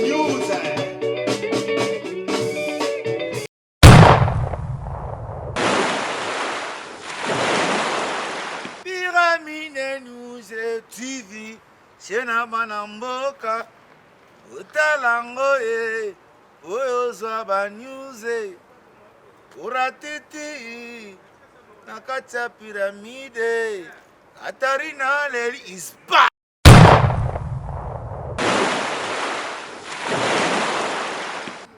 News. Pyramide News TV. Shena Banamboka. Utalango e. Oyozaba News. Uratiti. Nakacha Pyramide. Katarina Leli is back.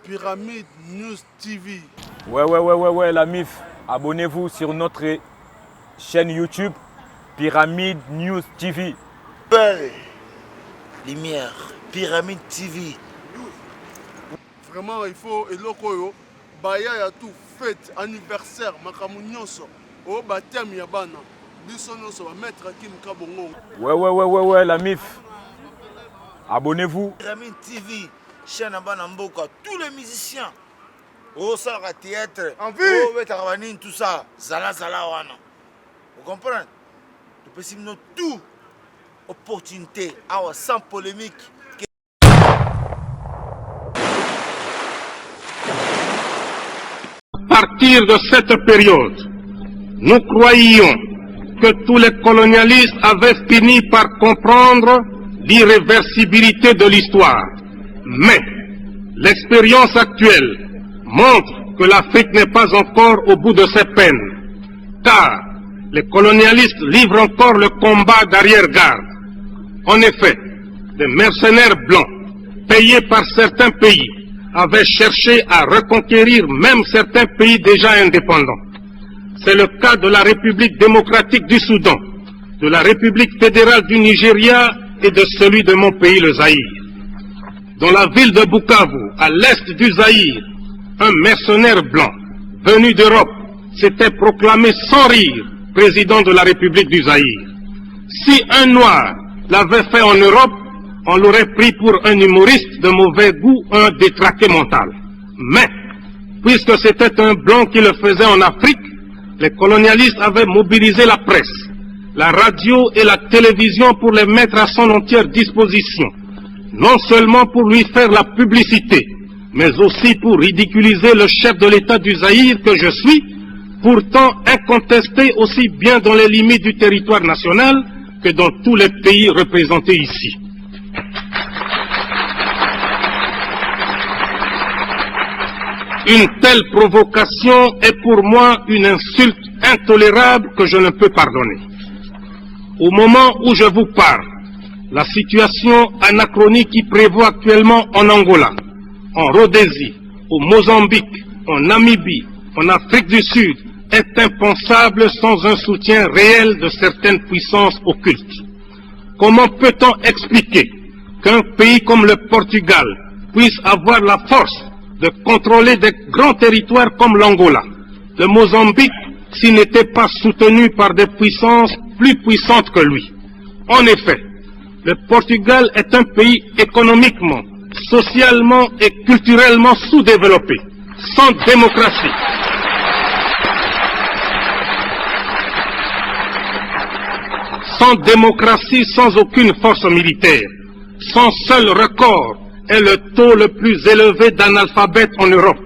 Pyramide News TV. Ouais, la MIF. Abonnez-vous sur notre chaîne YouTube Pyramide News TV. Belle lumière, Pyramide TV. Vraiment, il faut elokoyo. Baya ya tout fête anniversaire makamu nyonso. O baptême ya bana. Biso nyonso ba mettre Kim Kabongo. Ouais, la MIF. Abonnez-vous. Pyramide TV, chaîne à Banamboka, tous les musiciens. Oh, ça, le théâtre. En vie. Oh, tout ça. Zala, wana. Vous comprenez? Nous pouvons tout opportunité, sans polémique. À partir de cette période, nous croyions que tous les colonialistes avaient fini par comprendre l'irréversibilité de l'histoire. Mais l'expérience actuelle montre que l'Afrique n'est pas encore au bout de ses peines, car les colonialistes livrent encore le combat d'arrière-garde. En effet, des mercenaires blancs, payés par certains pays, avaient cherché à reconquérir même certains pays déjà indépendants. C'est le cas de la République démocratique du Soudan, de la République fédérale du Nigeria et de celui de mon pays, le Zaïre. Dans la ville de Bukavu, à l'est du Zaïre, un mercenaire blanc venu d'Europe s'était proclamé sans rire président de la République du Zaïre. Si un noir l'avait fait en Europe, on l'aurait pris pour un humoriste de mauvais goût, un détraqué mental. Mais, puisque c'était un blanc qui le faisait en Afrique, les colonialistes avaient mobilisé la presse, la radio et la télévision pour les mettre à son entière disposition, non seulement pour lui faire la publicité, mais aussi pour ridiculiser le chef de l'État du Zaïre que je suis, pourtant incontesté aussi bien dans les limites du territoire national que dans tous les pays représentés ici. Une telle provocation est pour moi une insulte intolérable que je ne peux pardonner. Au moment où je vous parle, la situation anachronique qui prévaut actuellement en Angola, en Rhodésie, au Mozambique, en Namibie, en Afrique du Sud, est impensable sans un soutien réel de certaines puissances occultes. Comment peut-on expliquer qu'un pays comme le Portugal puisse avoir la force de contrôler des grands territoires comme l'Angola, le Mozambique, s'il n'était pas soutenu par des puissances plus puissantes que lui? En effet, le Portugal est un pays économiquement, socialement et culturellement sous-développé, sans démocratie. Sans démocratie, sans aucune force militaire. Son seul record est le taux le plus élevé d'analphabètes en Europe.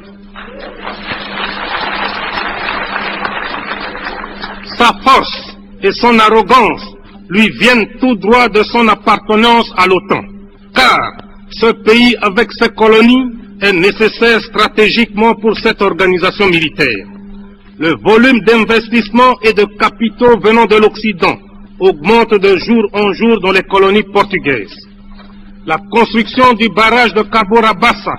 Sa force et son arrogance lui viennent tout droit de son appartenance à l'OTAN, car ce pays avec ses colonies est nécessaire stratégiquement pour cette organisation militaire. Le volume d'investissement et de capitaux venant de l'Occident augmente de jour en jour dans les colonies portugaises. La construction du barrage de Cabora Bassa,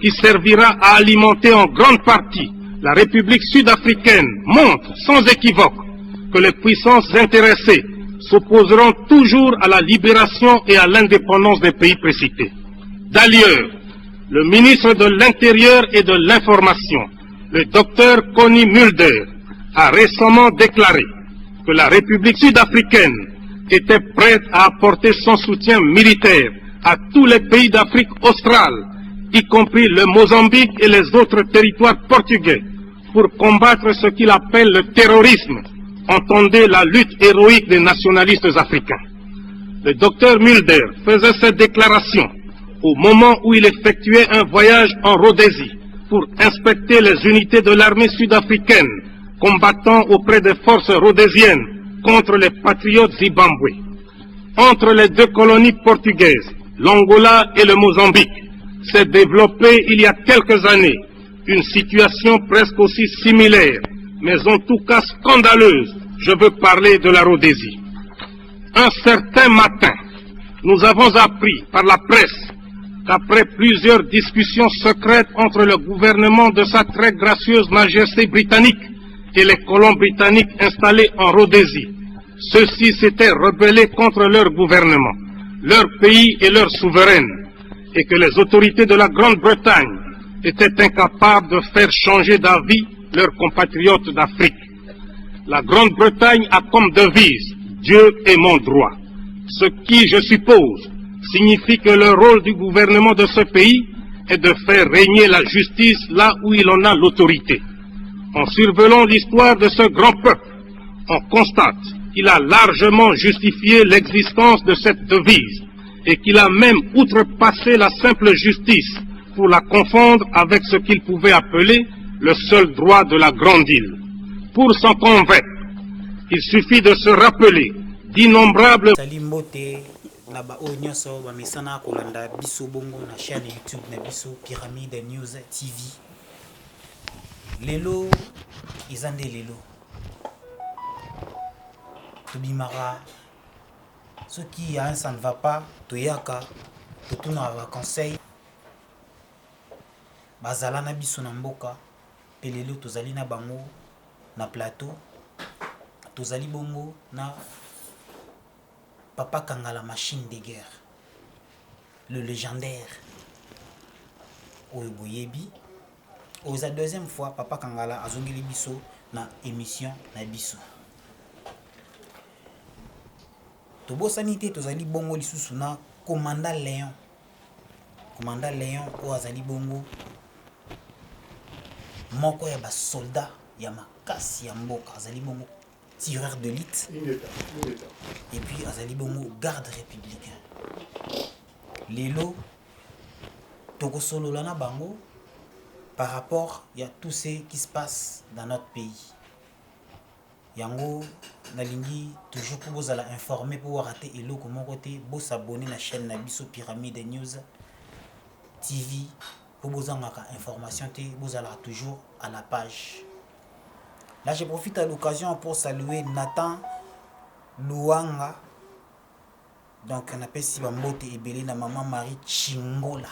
qui servira à alimenter en grande partie la République sud-africaine, montre sans équivoque que les puissances intéressées s'opposeront toujours à la libération et à l'indépendance des pays précités. D'ailleurs, le ministre de l'Intérieur et de l'Information, le docteur Connie Mulder, a récemment déclaré que la République sud-africaine était prête à apporter son soutien militaire à tous les pays d'Afrique australe, y compris le Mozambique et les autres territoires portugais, pour combattre ce qu'il appelle le terrorisme. Entendez la lutte héroïque des nationalistes africains. Le docteur Mulder faisait cette déclaration au moment où il effectuait un voyage en Rhodésie pour inspecter les unités de l'armée sud-africaine combattant auprès des forces rhodésiennes contre les patriotes zimbabwe. Entre les deux colonies portugaises, l'Angola et le Mozambique, s'est développée il y a quelques années une situation presque aussi similaire, mais en tout cas scandaleuse. Je veux parler de la Rhodésie. Un certain matin, nous avons appris par la presse qu'après plusieurs discussions secrètes entre le gouvernement de sa très gracieuse majesté britannique et les colons britanniques installés en Rhodésie, ceux-ci s'étaient rebellés contre leur gouvernement, leur pays et leur souveraine, et que les autorités de la Grande-Bretagne étaient incapables de faire changer d'avis leurs compatriotes d'Afrique. La Grande-Bretagne a comme devise « Dieu est mon droit », ce qui, je suppose, signifie que le rôle du gouvernement de ce pays est de faire régner la justice là où il en a l'autorité. En survolant l'histoire de ce grand peuple, on constate qu'il a largement justifié l'existence de cette devise et qu'il a même outrepassé la simple justice pour la confondre avec ce qu'il pouvait appeler le seul droit de la grande île. Pour s'en convaincre, il suffit de se rappeler d'innombrables... na ba oyo nyonso bamesana kolanda biso bongo na chaîne YouTube na biso Pyramide News TV. Lelo izande lelo tobimara soki ya ça ne va pas toyaka totuna ba conseil bazala na biso na mboka pe lelo tozali na bango na plateau tozali bongo na Papa Kangala, machine de guerre, le légendaire Oyoboyebi. La deuxième fois, Papa Kangala a zongeli biso na émission na biso. Tobo sanité tozali bongo lisusu na commandant Léon. Commandant Léon o azali bongo moko ya ba soldat ya makasi ya mboka azali bongo tireur d'élite et puis azali bongo garde républicain. Lelo toko solo lana bango par rapport à tout ce qui se passe dans notre pays. Yango nalingi toujours pour vous aller informer pour rater eloko moko te bo s'abonner na chaîne na biso Pyramide News TV pour vous avoir information te vous allez toujours à la page. Là, je profite à l'occasion pour saluer Nathan Luanga. Donc, on appelle si Bambote et Belina maman Marie Chingola.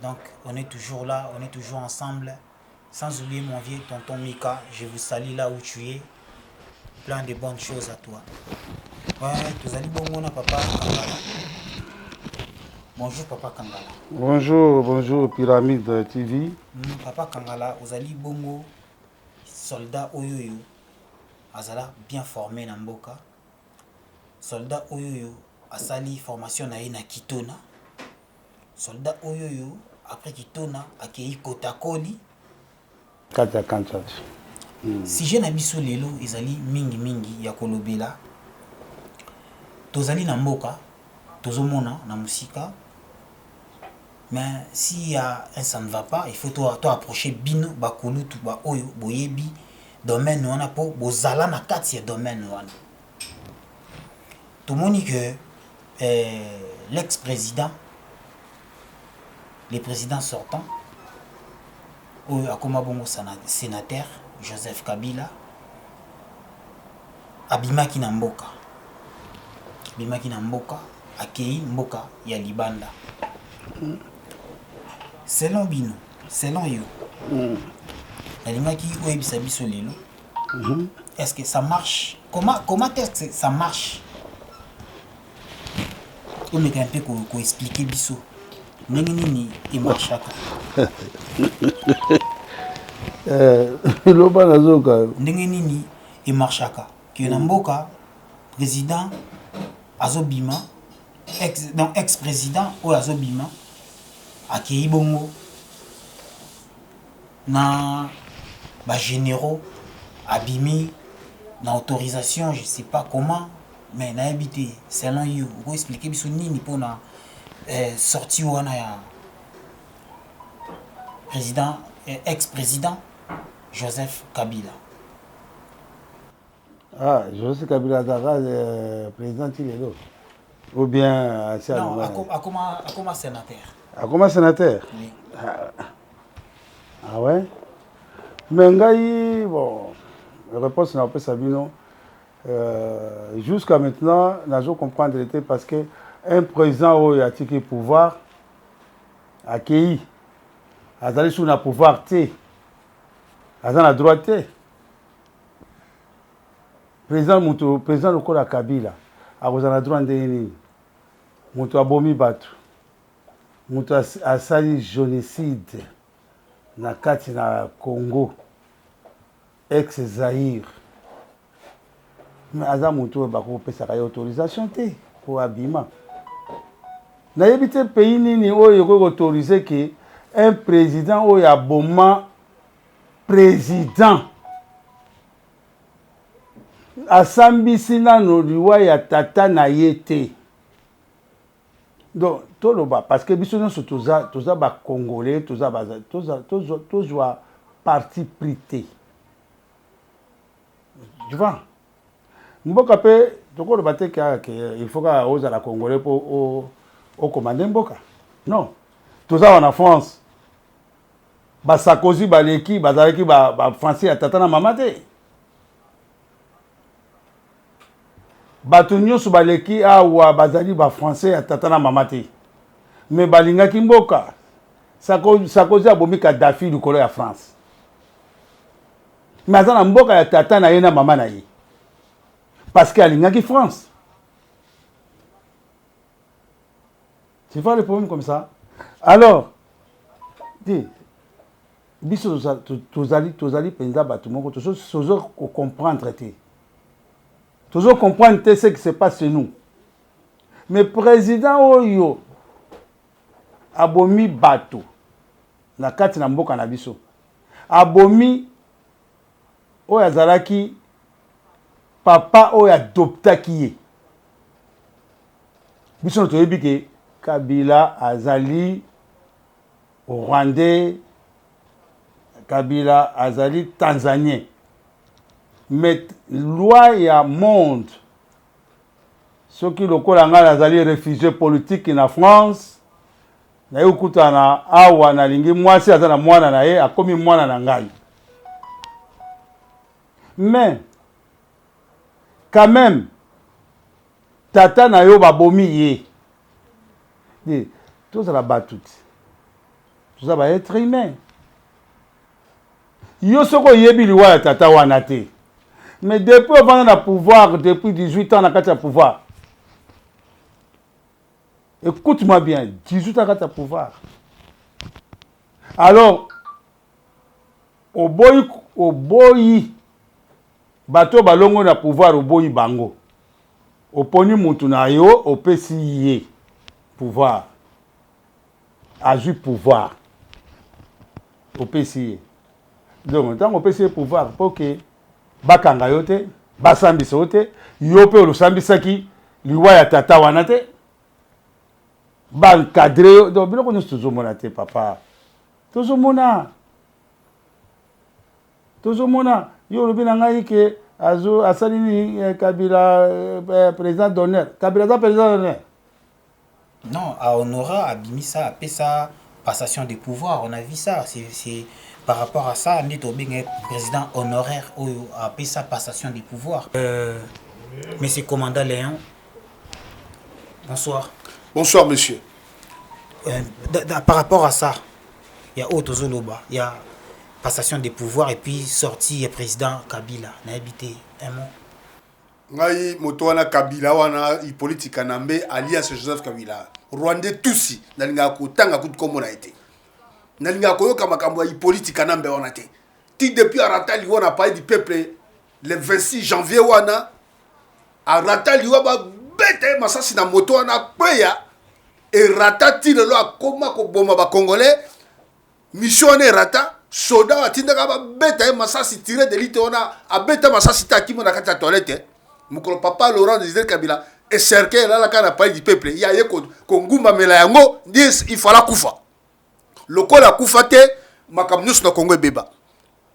Donc, on est toujours là, on est toujours ensemble. Sans oublier mon vieux tonton Mika, je vous salue là où tu es. Plein de bonnes choses à toi. Ouais, tu allez bon mon papa Kangala. Bonjour Papa Kangala. Bonjour Pyramide TV. Papa Kangala, Ozali bongo soldat oyoyo azala bien formé na mboka. Soldat oyoyo asali formation na na Kitona. Soldat oyoyo après Kitona akei Kotakoli. Kata Kansas. Si je na biso lelo ezali mingi ya kolobela. Tozali na mboka, tozomona na musika. Mais si ça ne va pas, il faut toi approcher bino bakulu tu ba oyo boyebi domaine wana po bozala na kati ya domaine wana. Tout moni que l'ex-président le président sortant oyo akoma bongo sénateur Joseph Kabila abimaki na mboka. Abimaki na mboka akei mboka ya Libanda. Selon bino, selon yo, est-ce que ça marche? Comment est-ce que ça marche? On me un peu qu'on expliquer biso. Nini et marchaka. Loba nazoka. Nini et marchaka. Qui est mboka président Azobima, ex-président ou Azobima. Akei bongo na ba généraux abimi na autorisation je sais pas comment mais na habité selon you vous expliquer biso nini pona sorti wana ya président ex-président Joseph Kabila. Ah, Joseph Kabila Zara, président Tilelo. Ou bien... Non, à sénateur. À sénateur? Oui. Ah ouais? Mais ngai, bon, la réponse n'a pas Sabino. Jusqu'à maintenant, je comprendre parce que un président qui a tiqué pouvoir, accueilli, a allé sur le pouvoir, a dans la droite. Président Lokola Kabila, a la droite de Nini, Moutou Abomi Batu, Moutou Asali génocide, na kati na Congo, ex-Zaïre. Mais aza Moutou Bako pesa kaya autorisation pour Abima. Na yebite pays nini oyo autorisé que un président oyo aboma président asambisi nano liwa ya tata na ye te. Donc toloba parce que biso nyonso toza ba congolais toza parti pris te. Tu vois? Mboka pe tokoloba te que il faut ka oza la congolais pour au commander mboka. Non. Toza en France. Ba Sarkozy baleki bazalaki ba français ya tata na mama te. Bato nyonso baleki awa bazali ba français ya tata na mama te. Mais balingaki mboka. Sarkozy abomi Kadhafi likolo ya France. Mais aza na mboka ya tata na ye na mama na ye. Parce que alingaki France. Tu vois le problème comme ça? Alors, dis, biso tozali penza bato moko tozo comprendre te. Tozo comprendre te ce qui se passe chez nous. Mais président oyo abomi bato na kati na mboka na biso. Abomi oyo azalaki papa oyo adoptaki ye. Biso toyebi ke Kabila azali Rwandais, Kabila azali Tanzanien. Mais loi ya monde, ceux qui lokola nga azali réfugié politique na France, na yokuta na awa na lingi mwasi azana mwana na ye akomi mwana na ngai. Mais quand même tata na yo babomi ye. Tous à la battue. Tout ça va être humain. Yo soko yebi liwa ya tata wana te. Mais depuis avant na pouvoir, depuis 18 ans na kati ya pouvoir. Écoute-moi bien, 18 ans na kati ya pouvoir. Alors, oboyi bato balongo na pouvoir oboyi bango. Oponi mutu na yo opesi ye. Pouvoir. Agi pouvoir. Au PCI. Donc, tant au PCI pouvoir, pour que bakanga yote, basambi sote, yope o sambi saki, liwa ya tata wanate, ban cadre, donc bien qu'on nous monate papa. Toujours mona. Yo le bien ngai ke azo asalini Kabila président d'honneur. Kabila za président d'honneur. Non, à Honora, à Bimisa, à Pessa, passation des pouvoirs, on a vu ça. C'est par rapport à ça, on est au président honoraire à Pessa, passation des pouvoirs. Monsieur Commandant Léon, bonsoir. Bonsoir, monsieur. Par rapport à ça, il y a Otozoloba, il y a passation des pouvoirs et puis sortie président Kabila. On a habité un mot. Ngai moto wana Kabila wana politique nambe alias Joseph Kabila Rwandais tusi nalinga kotanga kutukombo na été nalinga koyoka makambo ya politique nambe wana te ti depuis aratali wana parler du peuple le 26 janvier wana aratali wa ba bete masasi na moto wana kweya et ratati lelo akoma ko boma ba congolais mission ne rata soda atinda ka ba bete masasi tiré de lite wana abeta masasi takimo na kati ya toilette mokolo papa Laurent Désiré Kabila et cercle là la kana pays du peuple il y a ko ngumba mela yango il fallait kufa lokola kufa te makambo nyonso na Congo ebeba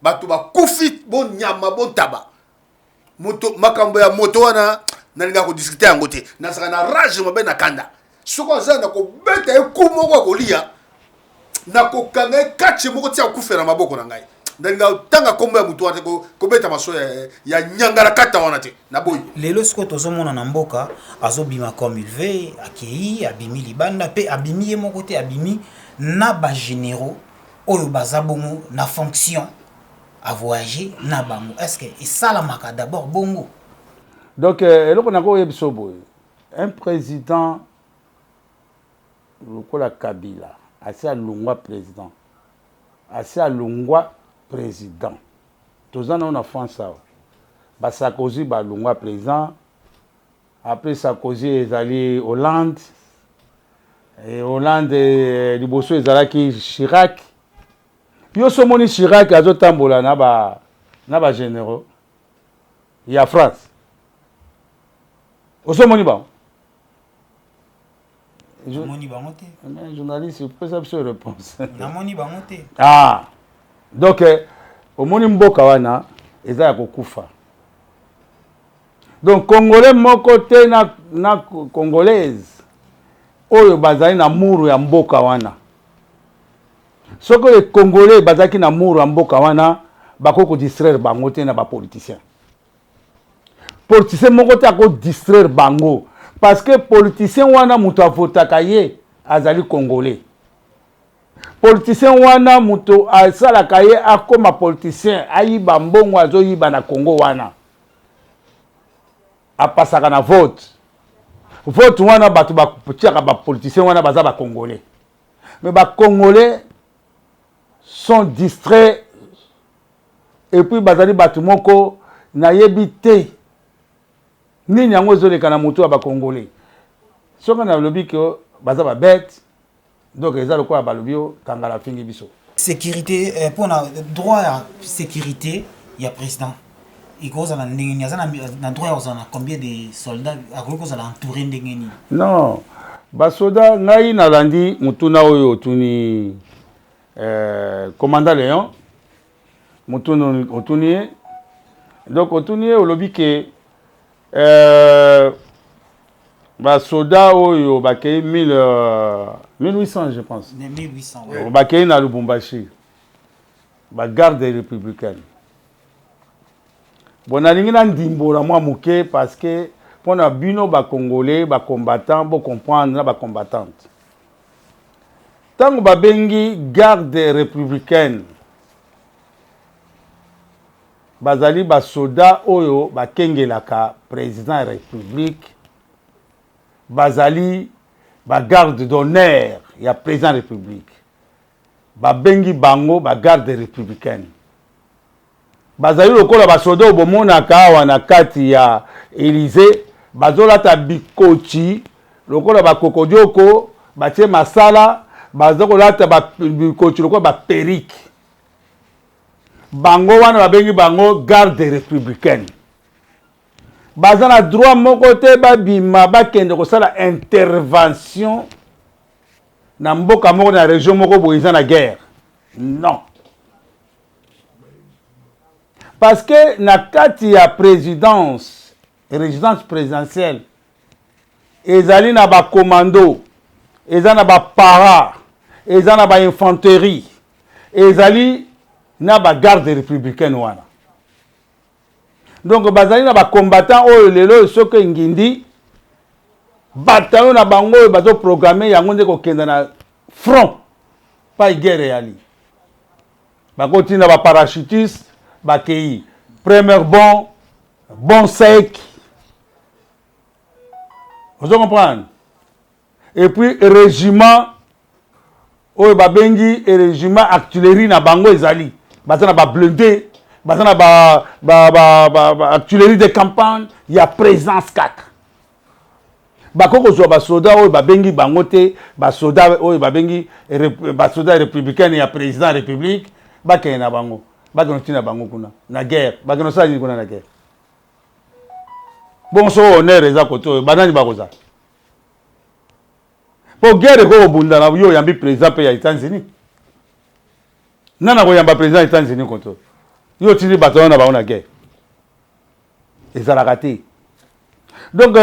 bato bakufi bon nyama bon taba moto makambo ya moto wana nalinga ko discuter yango te nasaka na rage mabe na kanda soko za na ko beta ekumo ko kolia na ko kanga kache moko tia kufera maboko na ngai ndalinga tanga kombo ya mutu wana ko beta maso ya nyangara kata wana te na boyi lelo siko tozomona na mboka azobima comme il veut akei abimi libanda pe abimi ye moko te abimi na ba généraux oyo bazabongo na fonction à voyager na bango est-ce que ça la maka d'abord bongo donc eloko nako yebiso boy un président lokola Kabila assez alongwa président assez alongwa président tozana on a France ba Sarkozy ba longwa président après Sarkozy ezali Hollande et Hollande liboso ezalaki Chirac yo somoni Chirac azotambola na ba généraux ya France osomoni ba namoni bango te journaliste peut ça se réponse namoni bango te ah donc omoni mboka wana eza ya kokufa donc congolais moko te na congolaise oyo bazali na muru ya mboka wana soko les congolais bazaki na muru ya mboka wana bako distraire bango te na ba politicien moko te ako distraire bango parce que politicien wana muto avotaka ye azali congolais politicien wana muto asalaka ye akoma politicien ayiba mbongo azoyiba na Congo wana apasaka na vote wana bato bakutiaka ba politicien wana baza ba congolais mais ba congolais sont distraits et puis bazali bato moko na yebi te nini yango ezoleka na moto ya ba congolais soka na lobi ke baza ba bête donc eza lokola balobi kangala fingi biso sécurité pour droit à sécurité il y a président il cause na ndenge na droit à combien de soldats à cause à entouré ndenge ni non ba soda ngai na landi mutuna oyo tuni commandant Léon mutuna otuni donc otuni olobi ke ba soda oyo bakei 1800 je pense 1800 ouais. bakei na Lubumbashi ba garde républicaine bonalingi na ndimbola mwa muke parce que pona bino ba congolais ba combattant bo comprendre na ba combattante tango ba bengi garde républicaine bazali ba soda oyo ba kengelaka président république bazali ba garde d'honneur ya président république ba bengi bango ba garde républicaine bazali lokola ba soda obomonaka awa na kati ya Élysée bazolata bikochi lokola ba kokodioko batie masala bazokolata ba bikochi lokola ba perike bango wana babengi bango garde républicaine baza na droit moko te babima bakende kosala intervention na mboka moko na région moko boye eza na guerre non parce que na kati ya résidence présidentielle ezali na ba commando eza na ba para eza na ba infanterie ezali na ba garde républicaine wana donc bazali na ba combattant oyo lelo soke ngindi bataillon na bango oyo bazo programmer yango nde kokenda na front pas guerre yali bakoti na ba parachutiste bakei premier bon sec vous comprenez et puis régiment oyo babengi régiment artillerie na bango ezali baza na ba blindé baza na ba artillerie de campagne ya présence 4 bakoko zo ba soda oyo babengi bango te ba soda oyo babengi ba soda républicaine ya président république bakena na bango bakeno tina bango kuna na guerre bakeno sali kuna na guerre bon so honneur eza koto banani bakoza po guerre ko bunda na yo yambi président pe ya États-Unis nana ko yamba président ya États-Unis koto yo tini bato na baona guerre ezala raté donc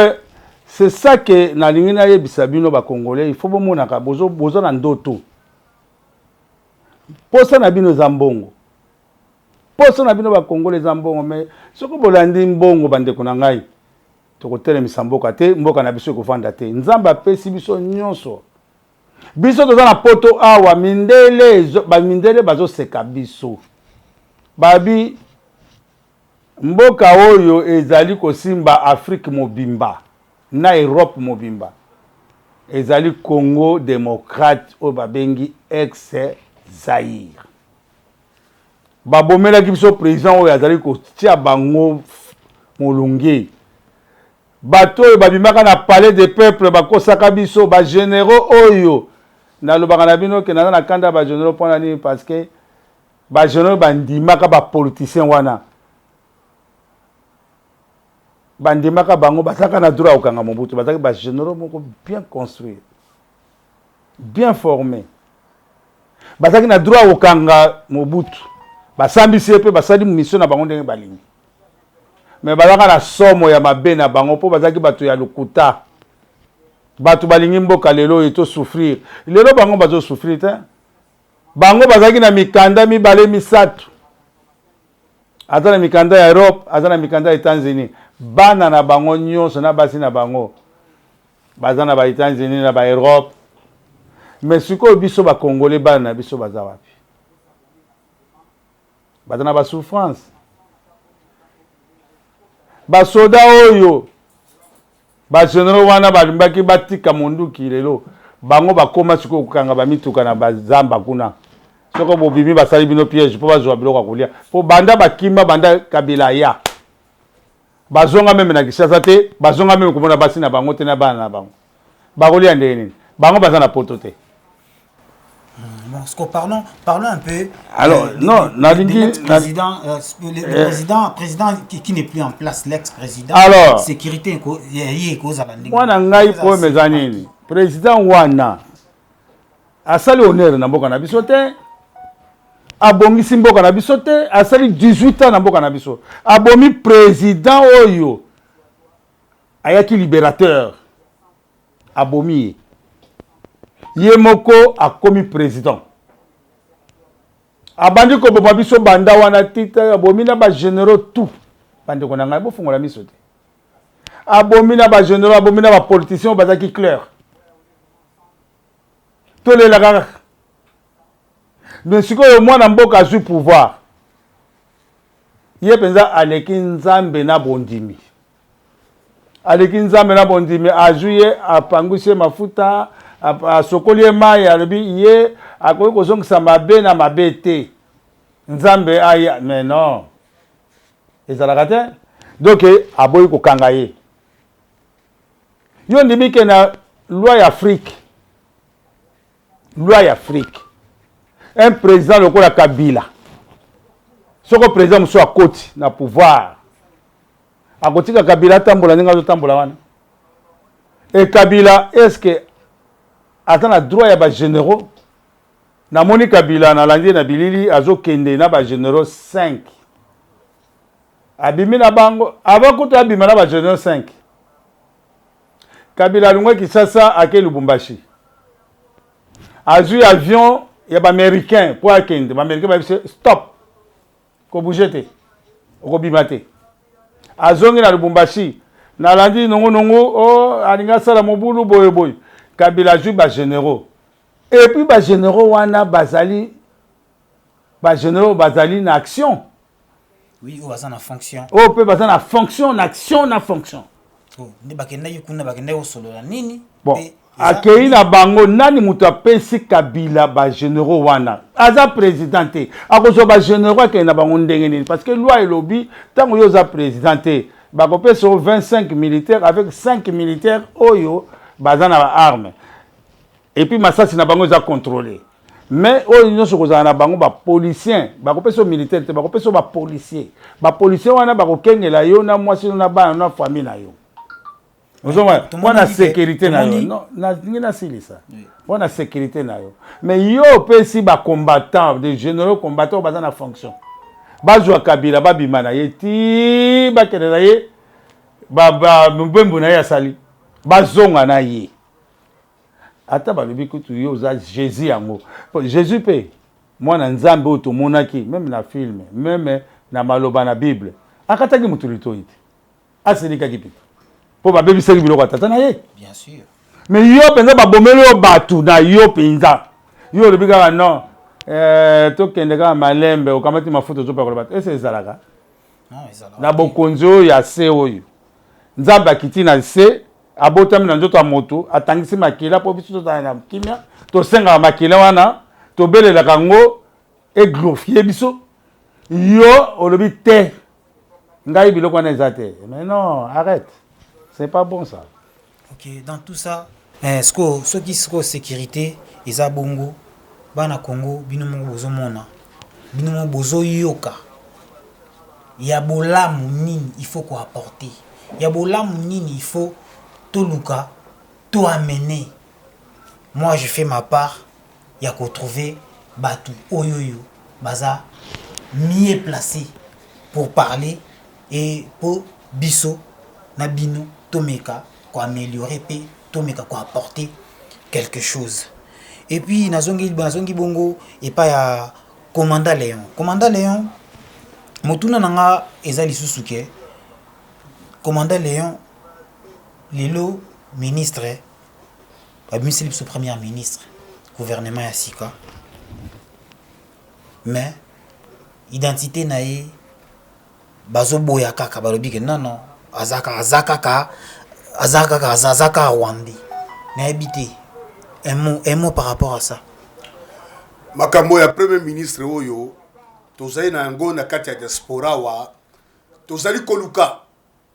c'est ça que na lingi na yebisa bino ba congolais il faut bomona ka bozo na ndoto posa na bino zambongo posa na bino ba congolais zambongo mais soko bolandi mbongo bande ko na ngai to ko telemisa mboka te mboka na biso ko vanda te nzamba apesi biso nyonso biso toza na poto awa mindele bazo seka biso babi mboka oyo ezali kosimba Afrique mobimba na Europe mobimba ezali Congo démocrate o babengi ex Zaire babomela biso président oyo azali kotia bango molunge bato oyo babimaka na palais des peuples bakosaka biso ba généraux oyo nalobaka na bino ke naza na kanda ba généraux mpona nini parce que ba généraux bandimaka ba politiciens wana bandimaka bango bazaka na droit okanga Mobutu bazaki ba généraux moko bien construits bien formés bazaki na droit okanga Mobutu basambisi pe basali mission na bango ndenge balingi mais bazaka na somo ya mabe na bango po bazaki bato ya lokuta bato balingi mboka lelo eto souffrir lelo bango bazo souffrir te bango bazaki na mikanda mibale misato aza na mikanda ya Europe aza na mikanda ya États-Unis bana na bango nyonso na basi na bango baza na ba États-Unis na ba Europe mais sikoyo biso ba congolais bana na biso baza wapi baza na ba souffrance ba soda oyo ba généraux wana balimbaki batika monduki lelo bango bakoma sikoyo kokanga bamituka na bazamba kuna soko bobimi basali bino piège po bazwa biloko kolia po banda bakimba banda Kabila ya bazonga meme na Kinshasa te bazonga meme komona basi na bango te na bana na bango bakolia ndenge nini bango baza na poto te. Bon, parlons un peu. Alors, non, le président qui n'est plus en place, l'ex-président. Alors, sécurité, moi, président Wana, asali honneur na mboka na biso te, abongisi mboka na biso te, asali 18 ans na mboka na biso. Abomi président oyo, ayaki libérateur, abomi. Yemoko a commis président. Abandi ko boba biso banda wana tita abomina ba généraux tout. Bande ko nanga bo fungola miso te. Abomina ba généraux, abomina ba politiciens bazaki clair. Tous les lagara. Mais sikoyo mwana mboka azui pouvoir. Ye penza aleki nzambe na bondimi. Aleki nzambe na bondimi ajuye apanguse mafuta a sokoli mai alobi ye akoki kozongisa mabe na mabe te nzambe aya mais non ezalaka te donc aboyi kokanga ye yo ndimi ke na loi ya Afrique un président lokola Kabila soko président mosusu akoti na pouvoir akotika Kabila tambola ndenge azotambola wana et Kabila est-ce que attends la droit ya ba généraux na moni Kabila na landi na bilili azokende na ba généraux 5 abimi na bango abakuta abima na ba généraux 5 Kabila lungwe Kinshasa ake Lubumbashi azui avion ya ba américain pour akende ba américain ba stop ko bouger te ko bima te azongi na Lubumbashi na landi nongo o alinga sala mobulu boye Kabila joue ba généraux. Et puis ba généraux wana bazali na action. Oui, ou bazana fonction. Oh peut bazana fonction, na action na fonction. Oh, ne bakenda yikuna bakenda osolo la nini? Bon, akei na bango nani mutu apesi Kabila ba généraux wana. Aza présidenté. Akozo ba généraux ke na bango ndenge nini parce que loi elobi tango yo za présidenté. Ba kopesa 25 militaires avec 5 militaires oyo bazana ba arme et puis masasi na bango za contrôler mais oyo nyonso kozala na bango bapolitien bakopesa o militaire te bakopesa o bapolitien wana bakokengela yo na mwasi na bana na famille na yo ozomona mpona sécurité na yo non ndenge nasilisa mpona sécurité na yo mais yo opesi bacombattant des généraux combattants baza na fonction bazwa kabila babima na ye ti bakende na ye mbembu na ye asali bazonga na ye ata balobi kutu yo oza jésus yango jésus mpe mwana nzambe oyo tomonaki meme na filme meme na maloba na bible akataki motu litoi te asilikaki mpe mpo babebisaki biloko ya tata na ye Bien sûr. mais yo mpenza babomeli yo bato na yo mpenza yo olobi kaka non tokende kaka malembe okamati mafuta ozopakola bato ese ezalaka na bokonzi oyo ya se oyo nzambe akiti na se abotami na nzoto ya moto atangisi makila mpo biso tozala na kimia tosengaka makila wana tobelelaka yango eglorifie biso yo olobi te ngai biloko wana eza te mais non arrête c'est pas bon ça. Ok, dans tout ça, ceux qui sont sécurité, ils ont bongo, bana Congo, binomo bozo mona, binomo bozo yoka. Il y a bolamu nini, il faut quoi apporter. Il y a bolamu nini, il faut tout luka, tout amener. Moi, je fais ma part. Il y a qu'à trouver batu oyoyo, baza mieux placé pour parler et pour biso nabino. Tomeka, quoi améliorer, Tomeka, quoi apporter quelque chose. Et puis, Nazongi Bongo, et pas ya Commandant Léon. Commandant Léon, Motuna Nanga, Ezali Susuke, Commandant Léon, Lilo, ministre, Abimsili, ce premier ministre, gouvernement Yassika. Mais, identité naïe, Bazo Boyaka, Kabalobi, non. Azaka Rwandi. N'habité. Un mot par rapport à ça. Makambo ya premier ministre oyo tozali na yango na kati ya diaspora wa tozali koluka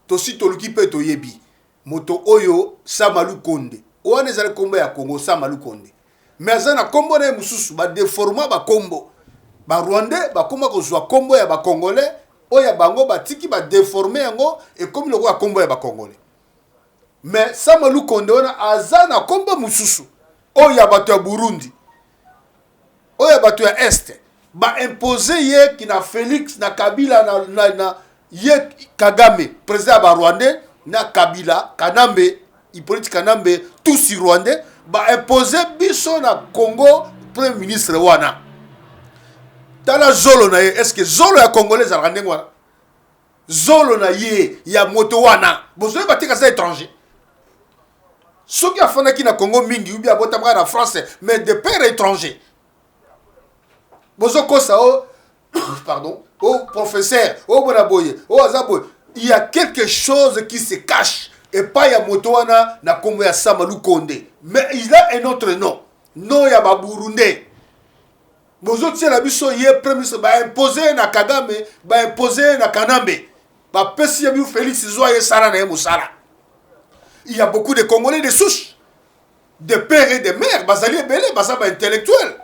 tosi toluki pe toyebi moto oyo Samalu Konde wana ezali kombo ya Congo Samalu Konde mais azana kombo na mususu ba déforma ba kombo ba Rwandais ba koma kozwa kombo ya ba Congolais oya bango batiki ba déformer yango et comme le roi kombo ya ba Congolais mais Samalu Konde wana azana kombo mususu oya bato ya Burundi oya bato ya Est ba imposer ye kina Félix na Kabila na ye Kagame président ba Rwandais na Kabila Kanambe Hippolyte Kanambe tous Rwandais ba imposer biso na Congo premier ministre wana tala zolo na ye est-ce que zolo ya congolais a rendu wana zolo na ye ya moto wana bozoye batika za étranger soki afana ki na Congo mingi ou bien botamaka na France mais de père étranger bozo kosa o pardon au professeur au bonaboye au azaboye il y a quelque chose qui se cache et pas ya moto wana na kombo ya Samalu Konde mais il a un autre nom non ya ba Burundais bozo tiela biso ye premier ministre ba imposer na Kagame ba imposer na Kanambe ba pesi ya bi Félix Zoye sara na musala. Il y a beaucoup de Congolais de souche de père et de mère bazali belé bazaba intellectuel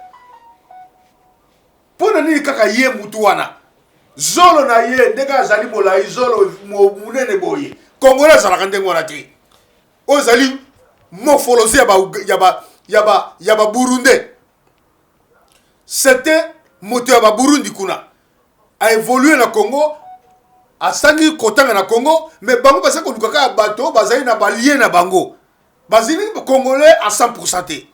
pona ni kaka ye mutu wana zolo na ye ndeka azali bola izolo munene boye Congolais za rakande ngwana te ozali morphologie ya ba Burundais. C'était moteur ba Burundi kuna a évolué na Congo a sangi kotanga na Congo mais bango basa ko lukaka bato bazali na balien na bango bazali congolais à 100%.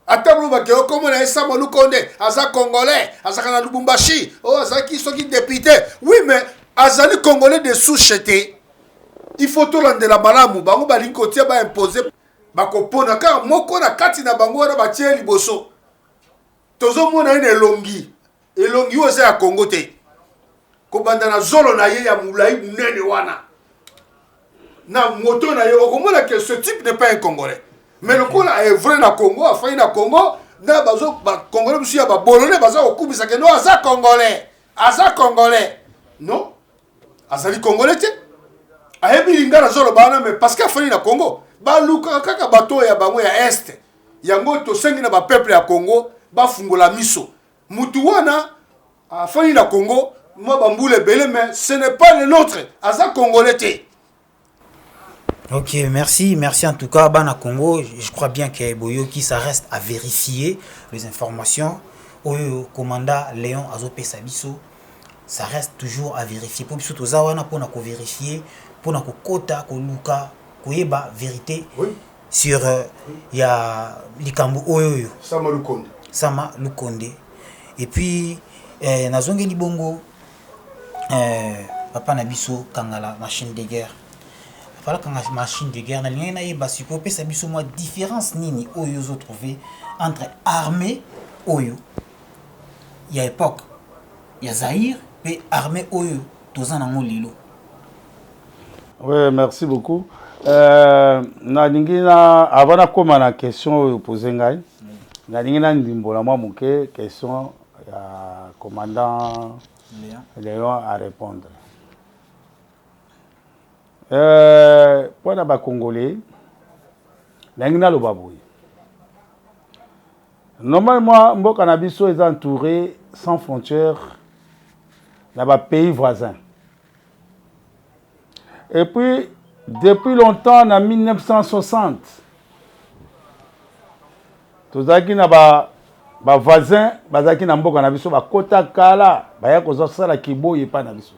Atablo ba keo comme na Samalu Konde aza congolais azaka na Lubumbashi oh azaki soki député oui mais azali congolais de souche. Il faut tout rendre la malamu bango bali kotia ba imposer ba kopona ka moko na kati na bango na ba tie liboso tozo mona ine elongi oza ya Congo te ko banda na zolo na ye ya mulai munene wana na moto na ye okomona que ce type n'est pas un Congolais mais le kola est vrai na Congo a failli na Congo na bazo ba Congolais musu ya ba bolone baza okubisa ke no aza Congolais non azali Congolais te ayebi linga na zolo bana mais parce que failli na Congo ba luka kaka bato ya bango ya Est yango to sengi na ba peuple ya Congo bafungola miso mutu wana afani na Congo moi bamboule belé mais ce n'est pas le nôtre aza congolais te. Ok, merci en tout cas Bana Congo, je crois bien que Boyoki ça reste à vérifier les informations au commandant Léon Azopé Sabiso, ça reste toujours à vérifier pour biso tozawana pour na ko vérifier pour na ko kota ko luka ko yeba vérité sur ya likambo oyo Sama Lukonde et puis nazongeli bongo papa na biso kangala machine de guerre. Voilà quand la machine de guerre, il y a une différence nini oyo ont trouvé entre armée oyo. Il y a époque, il y a Zahir et armée oyo tozana lilo. Oui, merci beaucoup. Na ningina avant na koma na question posée ngai. Na ningina ndimbola mwa muke question ya commandant Léon à répondre. Pour les Congolais, normalement, Mboka Nabiso est entouré sans frontières dans les pays voisins. Et puis, depuis longtemps, en 1960, tous les voisins, bazaki na Mboka Nabiso, ba kota kala, baya kozosala kibo yepa Nabiso.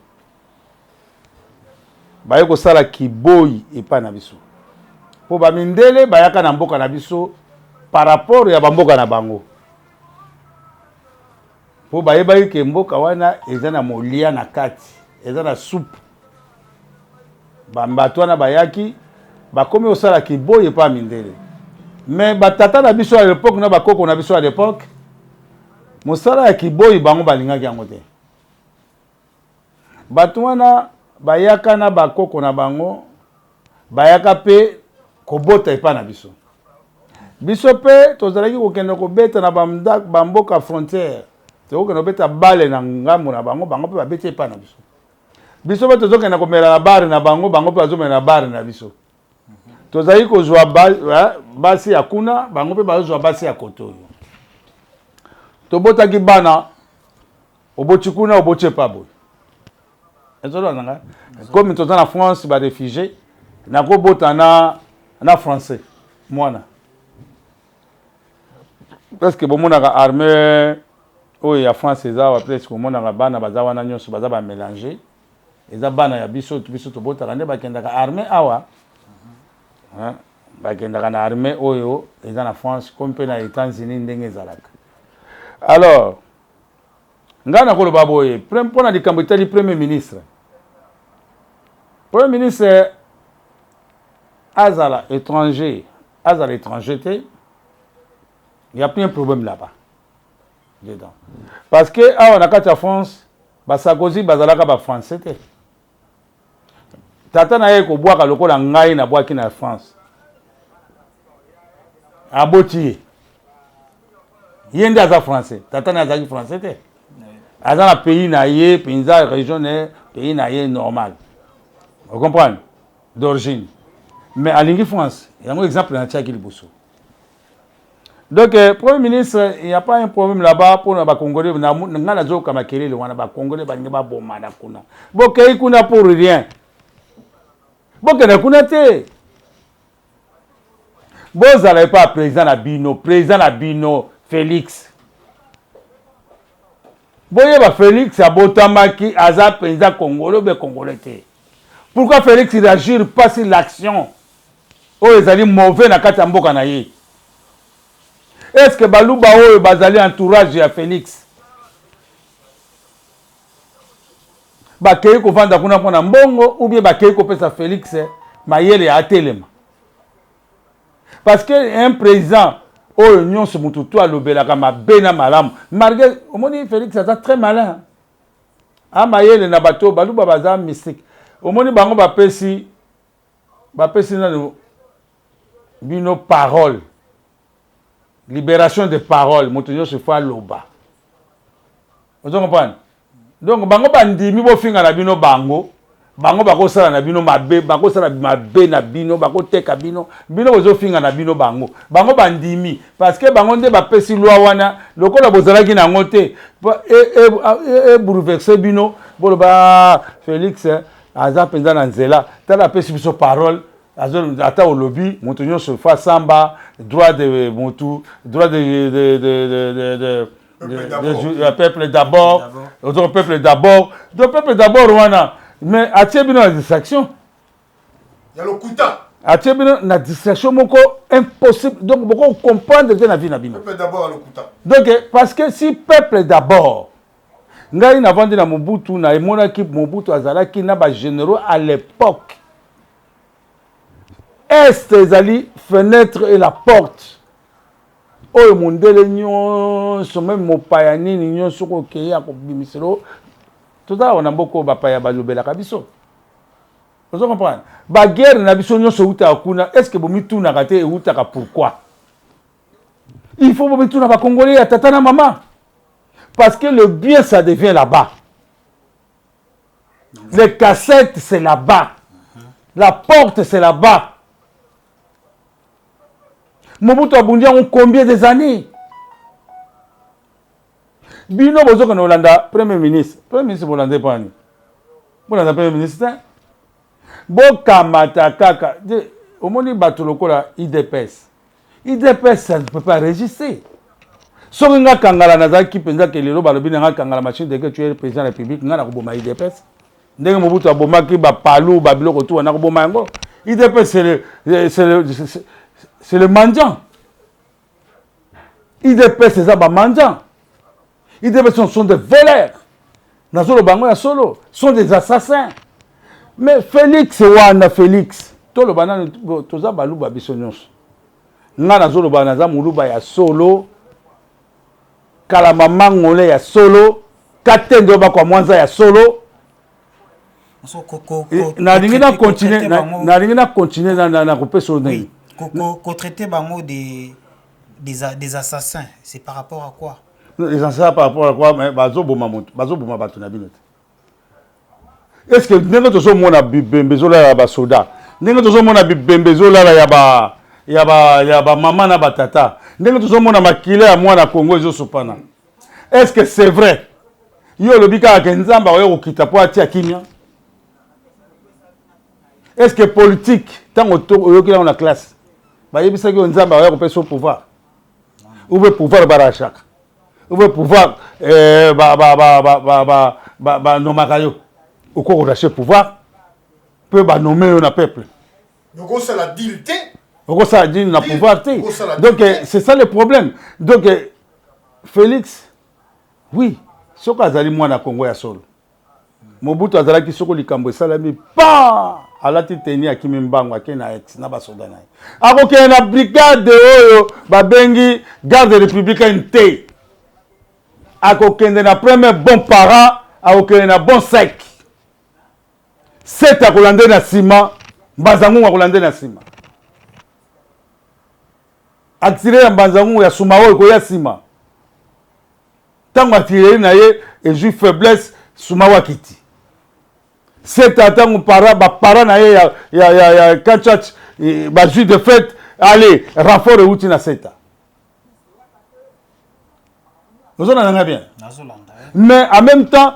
Bayeko sala kiboyi epa na biso. Po ba mindele bayaka na mboka na biso par rapport ya bamboka na bango. Po bayeba ke mboka wana eza na molia na kati, eza na soupe. Bambato na bayaki bakomi osala kiboyi epa mindele. Mais batata na biso à l'époque na bakoko na biso à l'époque mosala ya kiboyi bango balingaki yango te. Bato wana bayaka na bakoko na bango bayaka pe kobota epa na biso. Biso pe tozalaki kokende kobeta na bamboka frontière. Tokende kobeta bale na ngambo na bango bango pe babeti epa na biso. Biso pe tozokende komela na bare na bango bango pe bazomela na bare na biso. Tozalaki kozwa basi ya kuna bango pe bazozwa basi ya koto. Tobotaki bana oboti kuna oboti epa boy. Comme nous sommes en France, les réfugiés, nous avons français. Parce que si l'armée en France, presque mélangé. Les armée en France, comme aux États-Unis. Alors, ngana ko loba boye pona likambo itali premier ministre azala étranger il y a plus un problème là-bas dedans parce que awa na kati ya France basakozi bazalaka ba français te tata na ye ko bwaka lokola ngai na bwaki na France aboti yende aza français tata na azaki français te dans le pays naïe, pays la région pays naïe normal. Vous comprenez? D'origine. Mais à l'Ingue France, il y a un exemple dans Tchaki Liboso. Donc, Premier ministre, il n'y a pas un problème là-bas pour les Congolais. Il y a un problème pour les Congolais. Il y a un problème pour les Congolais. Pour rien. Il y a un problème. Vous n'avez pas président Abino, Félix. Boye ba Félix abotamaki aza président congolais be congolais te. Pourquoi Félix il agit pas sur l'action? Oh ezali mauvais na kati mboka na ye. Est-ce que baluba oyo bazali entourage ya Félix? Ba kei ko vanda kuna pona mbongo ou bien ba kei ko pesa Félix mayele ya telema. Parce que un président oh, nous sommes tous à l'obélaka, ma bena malam. Malgré, au moins, Félix, c'est très malin. Ah, maïe, le nabato, balou babaza mystique. Au moins, bango bapesi, bino parole. Libération des paroles. Moutonio se fait l'oba. Vous comprenez? Donc, bango bandimi bo finga na bino bango. bango bakosala na bino mabe bakosala mabe na bino bakoteka bino bino bozofinga na bino bango bandimi parce que bango nde bapesi loi wana lokola bozalaki nango te bouleverse bino boloba Félix aza mpenza na nzela tala apesi biso parole ata au lobby moto nyonso fa samba droit de motu droit de peuple d'abord peuple d'abord wana mais atie bino na distraction ya lokuta atie bino na distraction moko impossible donc boko comprendre que na vie na bino peuple d'abord ya lokuta donc parce que si peuple d'abord ngai na vandi na Mobutu na emonaki Mobutu azalaki na ba généraux à l'époque est ezali fenêtre et la porte oyo mondele nyonso même mopaya nini nyonso kokei akobimiselo tozala wana mboko bapaya balobelaka biso ozo comprendre baguerre na biso nyonso eutaka kuna est ce que bomitunaka te eutaka pourquoi il faut bomituna bakongolais ya tata na mama parce que le bien ça devient là-bas les cassettes c'est là-bas la porte c'est là-bas. Mobutu abundi on combien des années? Bino bozo kana Hollanda premier ministre hollandais pani. Bolanda premier ministre. Bokamata kaka. Omoni bato lokola IDPS. IDPS ça ne peut pas résister. Sokinga kangala nazaki penza kelelo balobi nga kangala machine de que tu es président de la République nga na koboma IDPS. Ndenge Mobutu abomaki ba palu ba biloko tout na koboma yango. IDPS c'est le mendiant. IDPS c'est ça, mendiant. IDPS sont des voleurs. Nazolo bango ya solo sont des assassins. Mais Félix wana Félix, to lo banana toza baluba biso nyonso. Nga nazolo banaza muluba ya solo. Kala mama ngole ya solo, katendo ba kwa mwanza ya solo. Na ringina continuer na kopeso ngai. Qu'on traitait des assassins, c'est par rapport à quoi? Les assassins par rapport à quoi? Mais bazo boma batu na bino. Est-ce que nengo tozo mona bembezola ya ba soda? Nengo tozo mona bembezola ya ba mama na batata. Nengo tozo mona makile ya mwana Congo ezo sopana. Est-ce que c'est vrai? Yo lobika ka nzamba oyo kokita po atia kimia. Est-ce que politique tant oyoki na classe? Bah, il y a des gens qui ont pouvoir. Ou le pouvoir barachak. Ou le pouvoir nomakayo. Ou quoi on pouvoir peut nommer un peuple. Donc c'est la dignité. Donc ça dit na pouvoir. Donc c'est ça le problème. Donc Félix, oui, ce qu'azali moi na Congo ya solo. Mobutu azalaki soko likambo salami pa alati teni akimi mbango akena ex na basoda naye akoke na brigade oyo babengi garde républicaine te akokende na premier bon parent akokende na bon sec set akolande na sima mbazangu akolande na sima atire ya mbazangu ya suma oyo koya sima tango atire na ye et ju faiblesse suma wakiti. C'est à temps para na ya kachach ba jus de fête allez renfort outi na seta. Nous on en a bien. Mais en même temps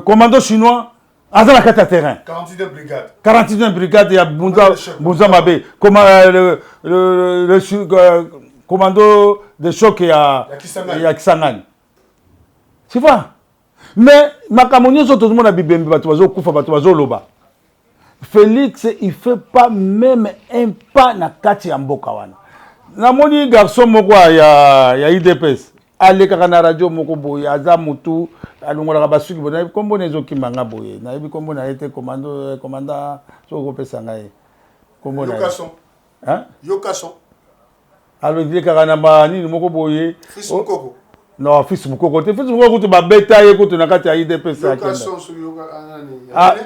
commando chinois azala kata terrain 42 brigades ya Bunza Mabe comme le commando de choc ya Kisangani. Tu vois? Mais Makamonio tout le monde a bibembe batu bazo kufa batu bazo loba. Félix il fait pas même un pas na kati ya mboka wana. Na moni garçon moko ya IDPS. Ale kaka na radio moko boye aza mutu alongola basuki bona kombo nezo kimanga boye. Na yebi kombo na été commandant soko pesa ngai. Kombo na. Yokason. Hein? Yokason. Alors il kaka na ba nini moko boye. Fils moko. Non, fils moko te fils moko te ba beta ye ko to na kati ya IDPS akenda.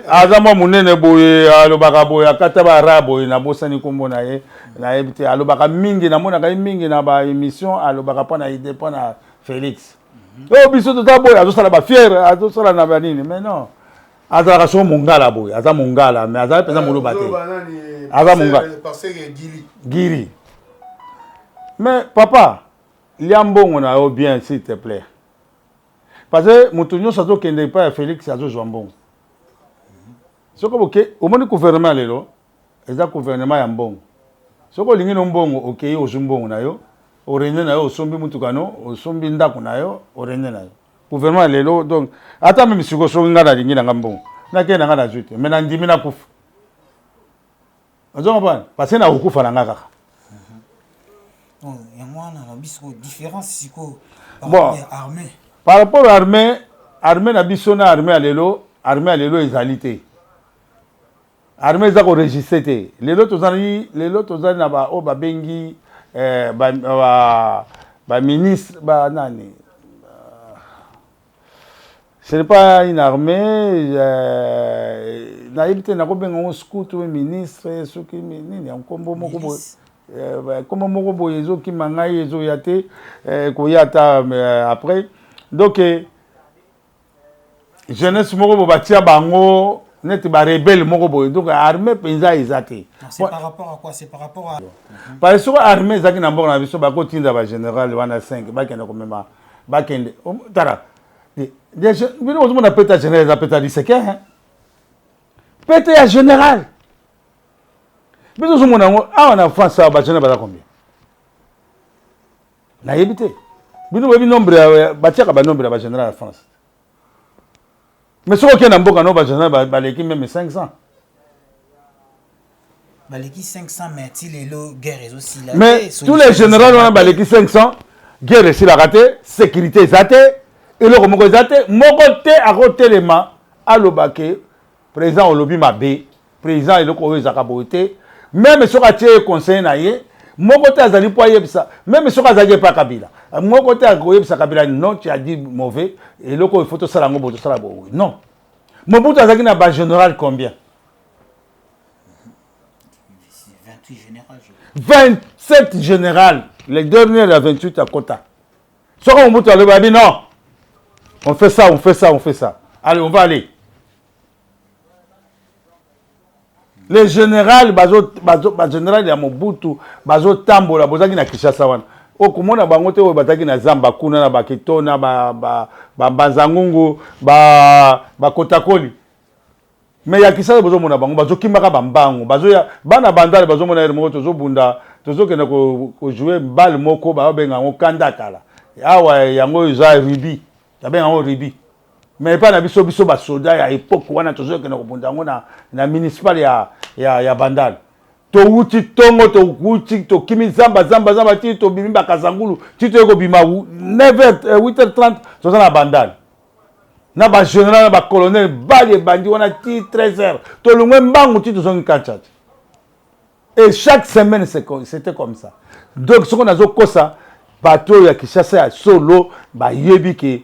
Azama munene boye alobaka boye akata ba rabo na bosani kombo na ye na ebite alobaka mingi na mona ka mingi na ba émission alobaka pa na idée pa na Félix. Oh biso to tabo azo sala ba fier azo sala na banini mais non azala so mongala boy aza mongala mais azala pesa molo baté aza mongala giri mais papa liambongo na yo bien s'il te plaît parce que mutunyo sazo kende pa Félix azo jambon soko boke au moins gouvernement lelo eza gouvernement ya mbongo soko lingi no mbongo okei ozumbongo na yo orende na yo osombi mutukano osombi ndako na yo orende na yo gouvernement lelo donc ata même siko so ngana lingi na mbongo na kenda ngana jute mais na ndimi na kufa azonga bana parce que na okufa na ngaka il y a moi na biso différence siko bon armée par rapport à armée na biso na armée lelo ezalité armée za ko registré te lelo tozali na ba o ba bengi ba ministre ba nani ce n'est pas une armée na ibite na ko benga on scout ou ministre soki nini enkombo moko bo comme moko bo ezo ki mangai ezo yate ko yata après donc jeunesse moko bo batia bango net ba rebelle moko boy donc armée penza ezate c'est par rapport à quoi c'est par rapport à parce que armée zaki na mbongo na biso ba ko tinda ba général wana 5 ba kende ko mema ba kende tara déjà bino on a pété général za pété diseke hein pété ya général bino zo mona ngo a na France ba général ba combien na yebité bino webi nombre ba tiaka ba nombre ba général en France. Mais ce qu'on a beaucoup de gens, baleki même 500. Baleki 500, mais il est là, guerre aussi là. Mais tous les généraux ont baleki 500, guerre aussi la raté, sécurité zate, et le remoko zate, mokote à côté les mains, à l'obake, président au lobby mabé, président et le kowe zakabote, même ce qu'on a conseil naïe, mokote à zali poye bisa, même ce qu'on a zali pas Kabila. Moi, côté à Goye, ça Kabila, non, tu as dit mauvais, et le il faut tout ça, la mobo, tout ça, la boue. Non. Mobutu Azaki n'a pas général combien? 28 générales. 27 générales. Les derniers, la 28 à Kota. Ce qu'on Mobutu a dit, non. On fait ça, on fait ça, on fait ça. Allez, on va aller. Les générales, général ya Mobutu, bazo tambo la bozaki na Kinshasa wana. Okomona bango te o bataki na Zamba kuna na baketona ba banzangungu ba kotakoli. Mais ya Kinshasa bozo mona bango bazo kimaka bambango, bazo ya bana bandale bazo mona ere moko tozo bunda, tozo kena ko jouer balle moko ba benga ngo kanda kala. Awa yango eza ribi. Ya benga ngo ribi. Mais pas na biso ba soda ya époque wana tozo kena ko bunda ngo na municipal ya bandale. To wuti tongo to wuti to kimi zamba ti to bimba kazangulu ti to eko bima 8h30 to na bandal na ba général ba colonel bali bandi wana ti 13h to lungwe mbangu ti to zongi kacha et chaque semaine c'était comme ça donc ce qu'on a zo kosa bato ya Kinshasa ya solo ba yebi ke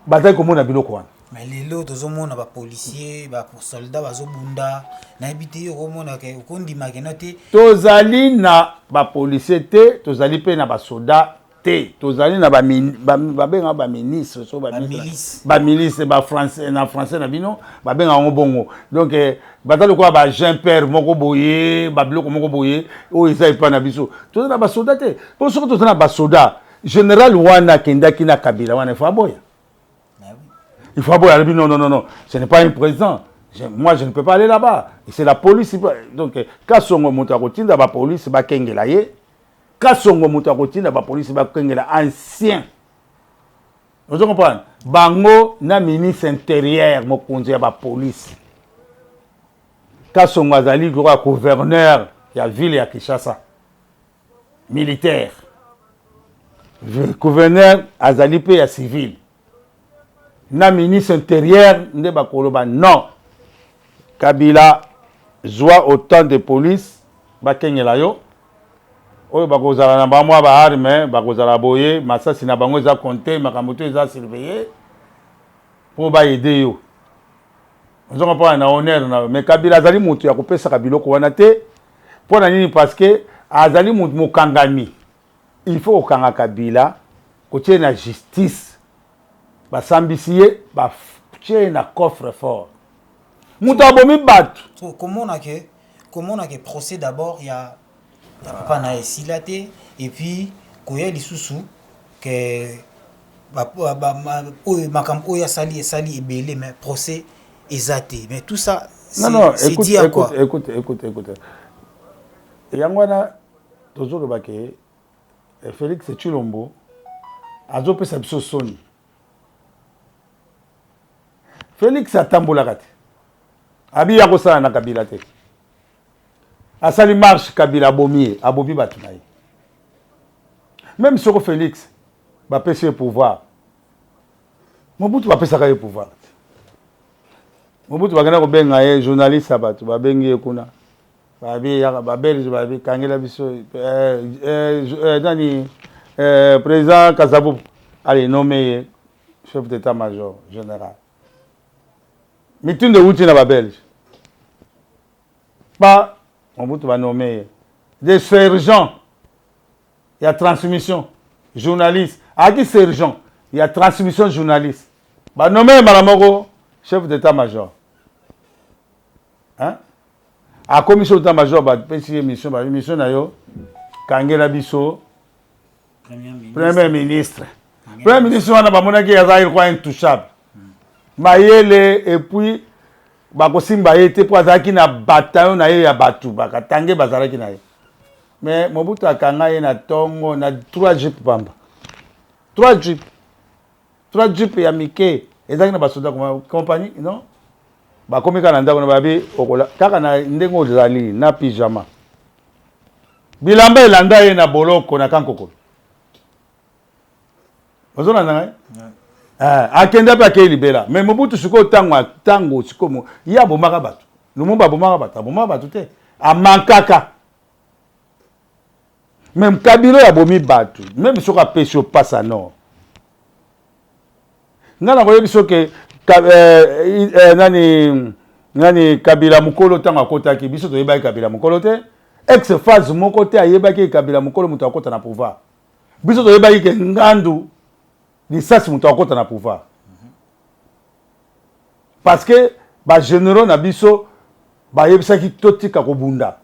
bazai komona biloko wana. Mais les autres, ils sont policiers, les soldats, les soldats, les policiers, tozali na ba policier te, tozali pe na ba soldats te, tozali na ba benga ba ministre, so ba milice, ba français na français na bino, ba benga ngo bongo. Donc batalo ko ba Jean Père moko boye, ba biloko moko boye, o ezai pa na biso. Tozali na ba soldats te. Pour ce que tozali na ba soldats, général wana kendaki na Kabila wana fa boya. Il faut avoir non, ce n'est pas un président. Moi, je ne peux pas aller là-bas. C'est la police. Donc, quand on monte à routine, la police va kengela ye. Quand on monte à routine, la police va kengela ancien. Vous comprenez? Bango na ministre intérieur, mon conduit à la police. Quand on mazali gouverneur, il y a ville à Kinshasa. Militaire. Gouverneur azali pe ya civil. Na ministre intérieur nde bakoloba non. Kabila joua autant de police bakengela yo. Oyo bakozala na bamwa ba arme bakozala boye masasi na bango za compter makambo to za surveiller pour ba aider yo. Nous avons pas un honneur na mais Kabila azali mutu ya kopesa Kabila ko wana te pour na nini parce que azali mutu mokangami. Il faut okanga Kabila kotie na justice basambisi ye batie na coffre fort mutu abomi bato. Comment on a que procès d'abord il y a papa na esilate et puis koya lisusu que makambo oyo asali ebele mais procès ezate mais tout ça c'est dit à quoi? Écoute. Yangwana toujours le Félix Tshilombo azopesa biso soni. Félix atambolaka te. Abi ya kosala na Kabila te. Asali marche Kabila abomi bato na ye. Même sur Félix va pêcher le pouvoir. Mobutu va pêcher le pouvoir. Mobutu va gagner benga journaliste abatu va bengi kuna. Va belge va kangela biso dani président Kazabou allez nommé chef d'état-major général. Meeting de Wouti na ba belge. Pas Mobutu va nommer des sergents. Il y a transmission journaliste. À qui sergent? Il y a transmission journaliste. Bah nommé Malamoro chef d'état-major. Hein? À commission d'état-major bah petit mission na yo Kangela Biso Premier ministre. Premier ministre wana ba monaki yazaïr quoi intouchable. Mayele et puis ba kosimba yete po azaki na bataillon na ye ya batu bakatange bazalaki na ye. Mais Mobutu akanga ye na tongo na 3 jeep bamba. 3 jeep ya mike ezaki na basoda compagnie non? Ba komika na ndako na babi okola kaka na ndengo zali na pyjama. Bilamba elanda ye na boloko na kankoko. Ozona nanga? Akenda pa ke libera. Mais Mobutu siko tango siko ya bomaka bato. Lumumba bomaka bato te. Amankaka. Même Kabila ya bomi bato. Même soka pesho passa non. Ngana koyebi soke nani Kabila mukolo tanga kotaki biso to yeba Kabila mukolo te. Ex phase moko te ayeba ki Kabila mukolo muto akota na pouvoir. Biso to yeba ki ngandu lisasi muto akota na pouvoir. Parce que ba généraux na biso ba yebisaki totika ko bunda.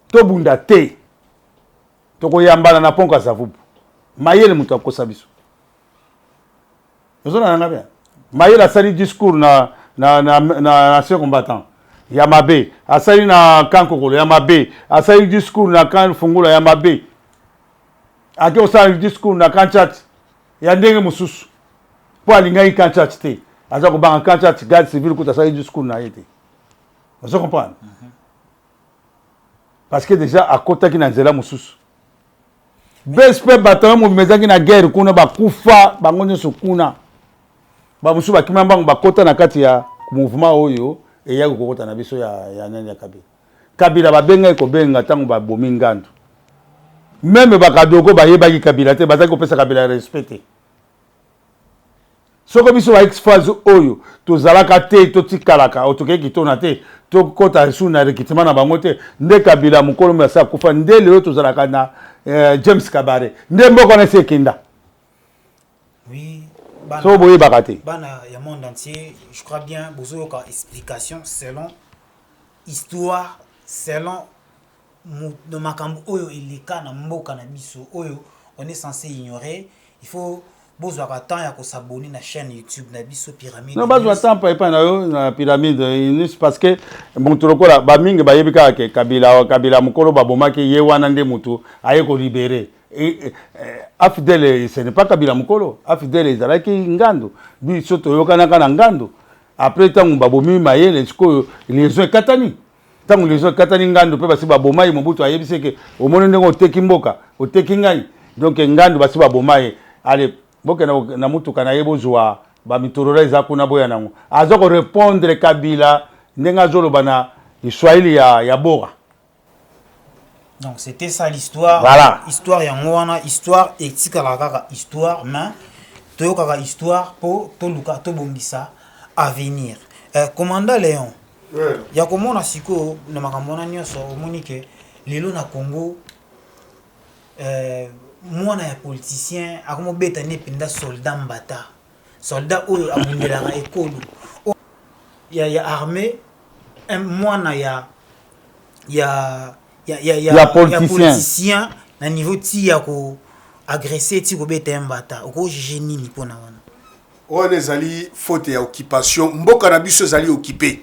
To bunda te. To ko yambana na ponka savubu. Mayele muto akosa biso. Nous avons bien. Mayele a sali discours na ancien combattant. Yamabe. A sali na Kankokolo Yamabe. A sali discours na Kan Fungula Yamabe. A ke sali discours na Kanchat. Ya ndenge mususu. Po alingai Kanchat te. Aza ko banga Kanchat garde civil ko sali discours na yete. Vous comprenez? Parce que déjà à kota ki na nzela mususu. BSP bataillon mo mezaki na guerre kuna ba kufa bango nyoso kuna. Ba musu ba kimamba ba kota na kati ya mouvement oyo e ya kokota na biso ya nani ya Kabila. Kabila ba benga ko benga tango ba bomi ngandu. Même ba kadoko ba yebaki Kabila te bazaki ko pesa Kabila respecté. Soko biso ba ex-phase oyo to zalaka te to tikalaka otoke kitona te to kota suna rekitima na bango te nde Kabila mukolo masa kufa nde leo to zalaka na James Kabare nde mboko na sekinda. Oui. Bana ya monde entier, je crois bien bozo ka explication selon histoire, selon de makambo oyo ilika na mboka na biso oyo on est censé ignorer. Il faut bozo ka temps ya ko s'abonner na chaîne YouTube na biso Pyramide. Non bazo temps pa na yo na Pyramide News parce que bon tolokola ba mingi ba yebika ke Kabila mukolo ba bomaki ye wana nde mutu aye ko libérer. Afidèle, ce n'est pas Kabila Mukolo. Afidèle, ils allaient qui ngando. Bi soto yokana kana ngando. Après tant babomi mayele, les gens katani. Tant les gens katani ngando pe basi baboma Mobutu ayebise ke au monde ngo teki mboka, o teki ngai. Donc ngando basi baboma allez, boka na mutu kana yebo joa ba mitorora ezakuna boya nango. Azoko répondre Kabila ndenga zolo bana Iswahili ya bora. Donc c'était ça l'histoire. Voilà. Histoire yangoana, histoire etikala histoire mais toyokaka histoire pour toluka to bombisa à venir. Commandant Léon. Ouais. Ya komona siko na makambo na nyoso omoni ke lelo na Congo moi na politicien akomo betane penda soldat mbata soldat oyo abundelaka ekolo ya armée moi na ya politicien na niveau ti ya ko agresser ti ko beta mbata oko génie ni pona wana on ezali faute ya occupation mboka na biso ezali occupé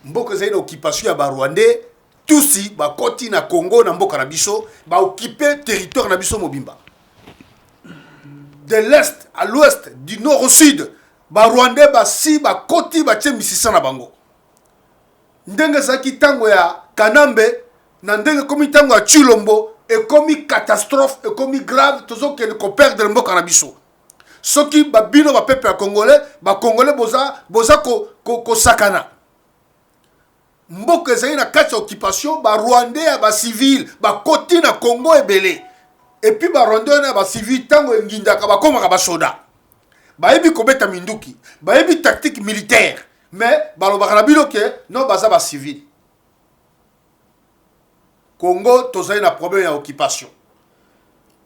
mboka ezali na occupation ya ba Rwandais tusi ba koti na Congo na mboka na biso ba occuper territoire na biso mobimba de l'est à l'ouest du nord au sud ba Rwandais ba si ba koti ba tiemisisa na bango ndenge zaki tango ya Kanambe na ndenge komi tango ya Chilombo et comme catastrophe et comme grave toujours que ne perdre mboka na biso soki ba bino ba peuple congolais boza ko sakana mboka ezali na kati ya occupation ba Rwandais ba civil ba koti na Congo ebele et puis ba Rwandais na ba civil tango ngindaka ba komaka ba soda ba yebi kobeta minduki ba yebi tactique militaire mais ba lobaka na bino ke non baza ba civil Congo tozali na problème ya occupation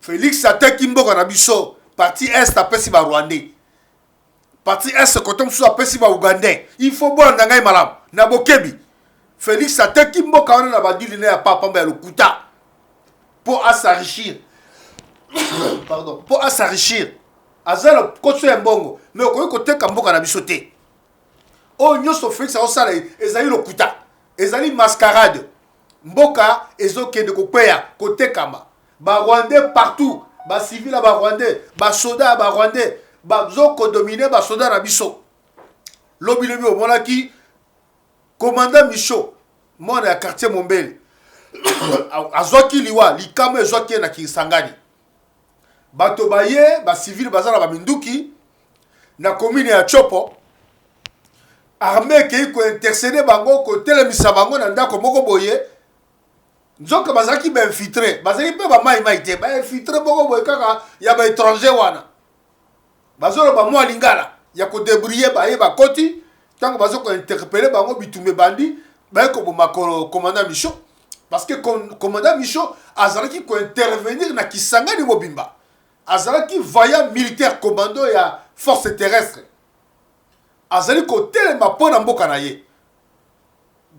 Félix ateki mboka na biso partie est apesi ba Rwandais partie est côté mosusu apesi ba Ougandais il faut bolanda ngai malamu na bokebi Félix ateki mboka wana na badili na ya papa ya lokuta pour s'enrichir pardon pour s'enrichir azala koso ya mbongo mais okoki koteka mboka na biso te oyo nyonso Félix akosala ezali lokuta ezali mascarade mboka ezokende kokweya kotekama ba Rwandais partout ba civil ba Rwandais ba soda ba Rwandais bazoko dominer ba soda na biso lobi omonaki commandant Michaud mona ya quartier Mombele azwaki liwa likamo ezwaki na Kisangani bato baye ba civil bazala ba minduki na commune ya Chopo armée ki ko intercéder bango ko telemisa bango na ndako moko boye nzoka bazaki ba infiltré bazaki pe ba mai te ba infiltré boko boye kaka ya ba étranger wana bazolo ba mwa lingala ya ko débrouiller ba ye ba koti tango bazoko interpeller bango bitume bandi ba ko boma commandant Michaud parce que commandant Michaud azalaki ko intervenir na Kisangani mobimba azalaki vaillant militaire commando ya force terrestre azali ko telema pona mboka na ye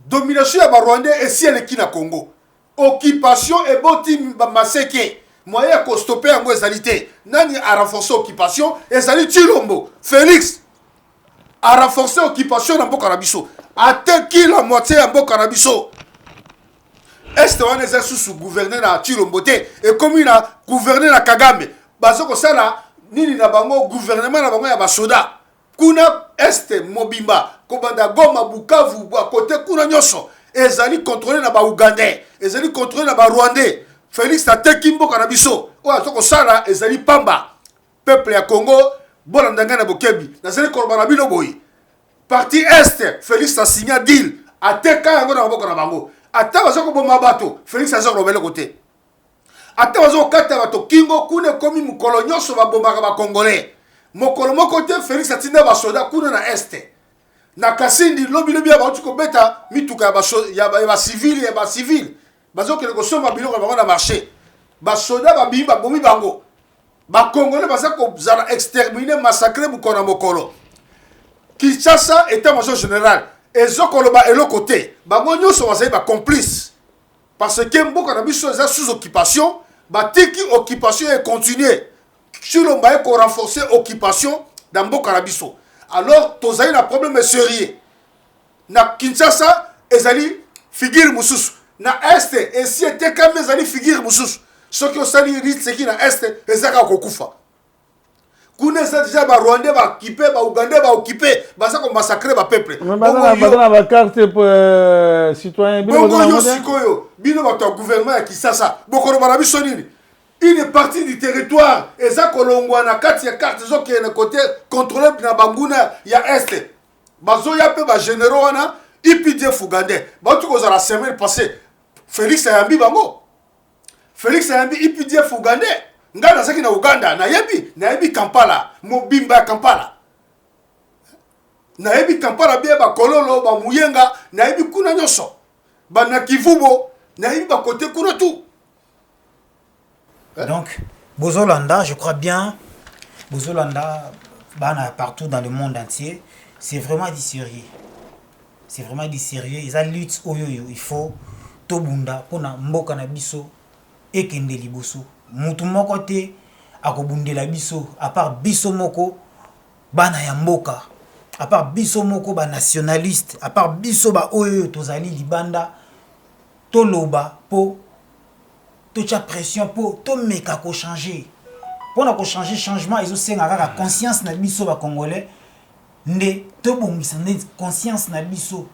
domination ya ba Rwandais et si eleki na Congo occupation et boti maseke moyen ko stopper yango ezali te nani a renforcer occupation ezali Chilombo Félix a renforcer occupation na mboka na biso ateki la moitié ya mboka na biso est wana eza susu gouverner na Chilombo te et comme il a gouverner na Kagame bazoko sala nini na bango gouvernement na bango ya basoda kuna este mobimba kobanda Goma Bukavu à côté kuna nyonso ezali contrôlé na ba Ougandais ezali contrôlé na ba Rwandais Félix ateki mboka na biso o azoko sala ezali pamba peuple ya Congo bolanda ngana bokebi nazali koloba na bino boyi partie est Félix a signé deal ateka yango na mboka na bango ata bazoko bomba bato Félix azoko lobele côté ata bazoko kata bato kingo kuna komi mukolo nyonso ba bombaka ba Congolais mokolo moko te Félix atinda ba soda kuna na este na Kasindi lobi ya ba tuko beta mituka ya ba civil bazoko le kosoma biloko bango na marché ba soda ba bimba bomi bango ba Congolais bazako zala exterminer massacrer mukona mokolo Kinshasa état-major général ezokolo ba eloko te bango nyonso bazali ba complice parce que mboka na biso eza sous occupation batiki occupation et continuer Chilombo ko renforcer occupation dans mboka na biso alors tozali na problème sérieux na Kinshasa ezali figure mususu na este et si était comme ezali figure mususu ce qui osali risque qui na este ezaka kokufa kuna ça déjà ba Rwandais ba occupé ba Ougandais ba occupé ba ça ko massacrer ba peuple bazana ba carte citoyen bino sikoyo bino ba gouvernement ya Kinshasa bokoro ba biso nini une partie du territoire eza kolongwa na kati ya carte zo qui est côté contrôlé na banguna ya est bazo ya pe ba généraux wana IPDF Ougandais ba tu ko za la semaine passée Félix Ayambi bango Félix Ayambi IPDF Ougandais ngana saki na Uganda na yebi Kampala mobimba ya Kampala na yebi Kampala bie ba kololo ba muyenga na yebi kuna nyonso ba na Kivubo na yebi ba côté kuna tout donc Bozolanda, je crois bien, Bozolanda, partout dans le monde entier, c'est vraiment du sérieux. C'est vraiment du sérieux. Ils ont lutte, il faut tobunda pour na mboka na biso et kende liboso. Mutu moko te akobundela biso, à part biso moko bana ya mboka, à part biso moko ba nationaliste, à part biso ba oyo tozali libanda toloba po tocha pression po to meka ko changer. Pour na ko changer changement, ils ont senga la conscience na biso ba congolais nde to bongisa nde conscience na biso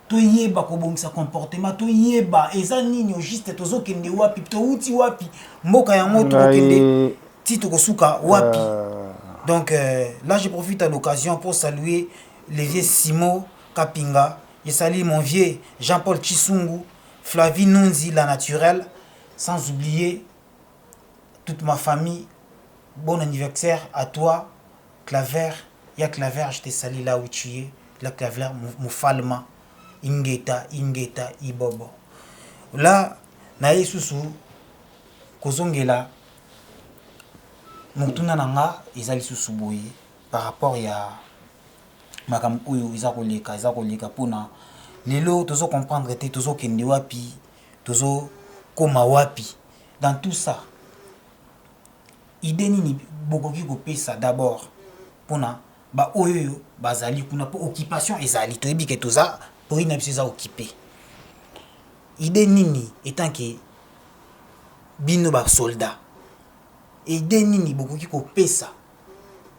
to yeba ko bongisa comportement to yeba eza nini juste tozo kende wapi to uti wapi mboka ya moto kende tito kosuka wapi. Donc là je profite à l'occasion pour saluer les vieux Simo Kapinga, je salue mon vieux Jean-Paul Chisungu, Flavie Nunzi la naturelle, sans oublier toute ma famille. Bon anniversaire à toi Claver. Ya Claver, je te salue là où tu es. La Claver, Moufalma, Ingeta, Ibobo. Là, nae susu, kozongela, Moutuna nanga, ezali susu boye, par rapport ya makam oyo, izakoleka, pona. Lelo, tozo comprendre te, tozo kende wapi, tozo koma wapi. Dans tout ça, idée nini, bokoki kopesa d'abord, pona. Ba oyo bazali kuna po occupation ezali to ebike toza pour ina biso za occupé idée nini étant que bino ba soldat idée nini bokoki ko pesa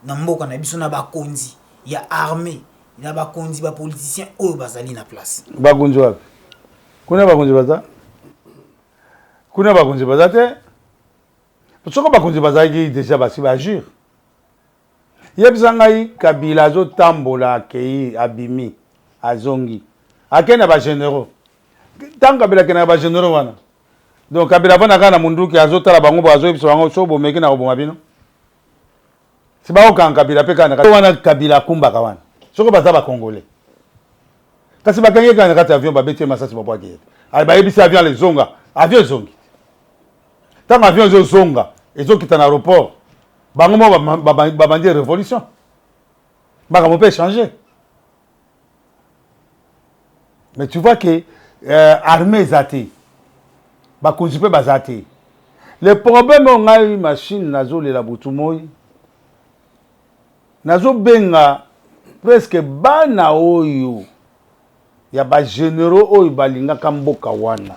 na mboka na biso na ba konzi ya armée na ba konzi ba politiciens oyo bazali na place ba konzi wapi kuna ba konzi baza te parce ba konzi bazali déjà basi ba agir. Yebzangai Kabila azo tambola akei abimi azongi akena ba généraux tant Kabila kena ba généraux wana donc Kabila bana kana munduki azo tala bango bazo yebso bango so bomeki na koboma bino siba okan Kabila pe kana wana Kabila kumba kawana soko baza ba congolais kasi bakenge kana kata avion ba beti masasi ba bwaki ali ba yebisa avion les zonga avion zongi tant avion zo zonga ezo kita na aéroport bango babandi révolution baka peut changer mais tu vois que armée zati ba konzipe bazati le problème on a une machine nazo le la butumoi nazo benga presque bana oyo ya ba généraux oyo balinga kamboka wana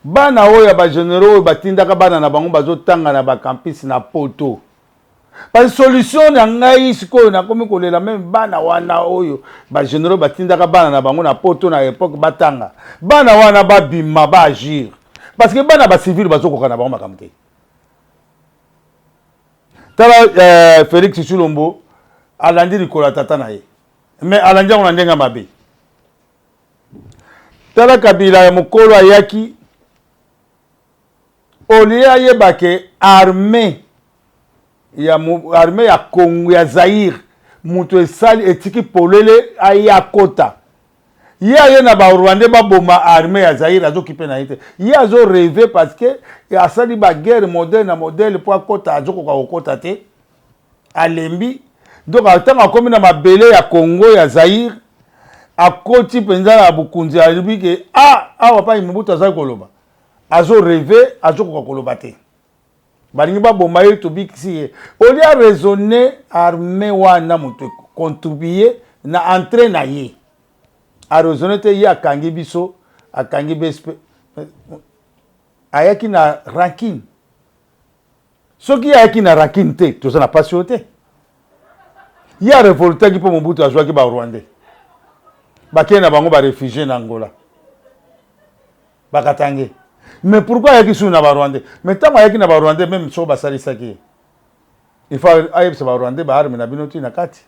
bana oyo ba généraux batindaka bana na bango bazotanga na ba campus na poto pas solution na ngai sikoyo na komi kolela même bana wana oyo ba généraux batindaka bana na bango na poto na époque batanga bana wana babima ba agir parce que bana ba civil bazokoka na bango makamte tala Félix Tshilombo alandi likola tata na ye mais alandi on ndenga mabe tala Kabila ya mokolo ayaki Olia yebake armée ya Congo ya Zaire muto esali etiki polele ayakota ye na ba Rwanda baboma armée ya Zaire azokipe na ite ye azo rêver parce que asali ba guerre moderne pour akota azokoka okota te alembi donc atanga komi na mabele ya Congo ya Zaire akoti penza na bukunzi alibike awa pa Mobutu azali koloba azo rêver azo kokoloba te balingi baboma ye to bikisi oli a raisonner armée wana muto contribuer na entraîner na ye a raisonner te ye akangi biso akangi bespe ayaki na rancune soki ayaki na rancune te toza na passion te ye a révolté ki po Mobutu azwaki ba Rwandais bakene na bango ba réfugié na Angola bakatange. Mais pourquoi il y a qui sont na Rwandais? Mais tant qu'il y a qui na Rwandais même sur basali saki. Il faut ayer se Rwandais ba arme na binoti na kati.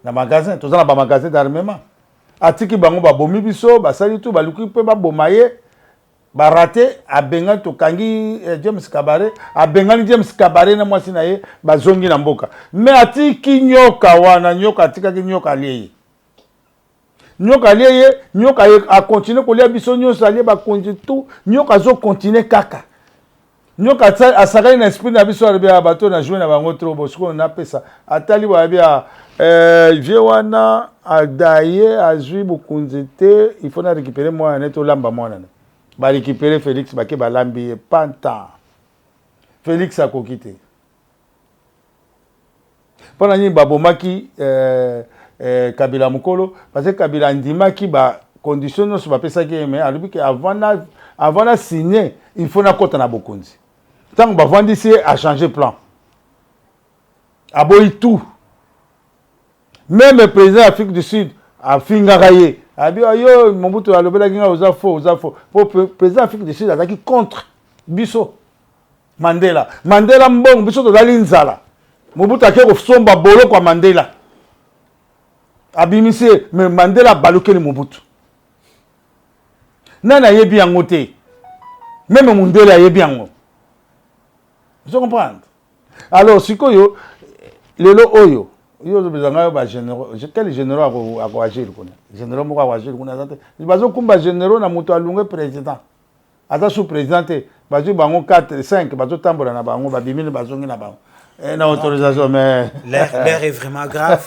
Na magasin, tous na ba magasin d'armement. Atiki bango ba bomi biso, basali tout ba luki pe ba bomaye, ba raté abenga to kangi James Kabare, abenga James Kabare na mwasi na ye ba zongi na mboka. Mais atiki nyoka wana nyoka atika ki nyoka liye. Nyoka liye, nyoka a continuer kolia biso nyoka liye ba konji tout, nyoka zo continuer kaka. nyoka asakali na esprit na biso ya bato na jouer na bango trop bosiko na pesa atali wa bia vie wana adaye azui bukunzi te il faut na récupérer moi net olamba mwana ba récupérer Félix bake balambi panta Félix akoki te pona nyi babomaki Kabila mukolo parce que Kabila ndimaki ba condition no so ba pesa ki mais alobi que avant na signer il faut na kota na bokunzi tant ba vandi si a changer plan aboyi tout même le président d'Afrique du Sud a fingaraye a dit yo Mobutu alobela kinga oza faux pour président d'Afrique du Sud a qui contre biso Mandela mbongo biso to dali nzala Mobutu akeko somba bolo kwa Mandela abimisi mais Mandela balokeli Mobutu nana yebi yango te même Mandela yebi yango vous comprenez alors sikoyo lelo oyo yo bezanga ba généraux quel généraux ako agir kuna généraux moko agir kuna zate bazo kumba généraux na muto alungue président ata sous président te bazo bango 4 5 bazo tambola na bango ba bimini bazo ngi na bango na autorisation mais l'air est vraiment grave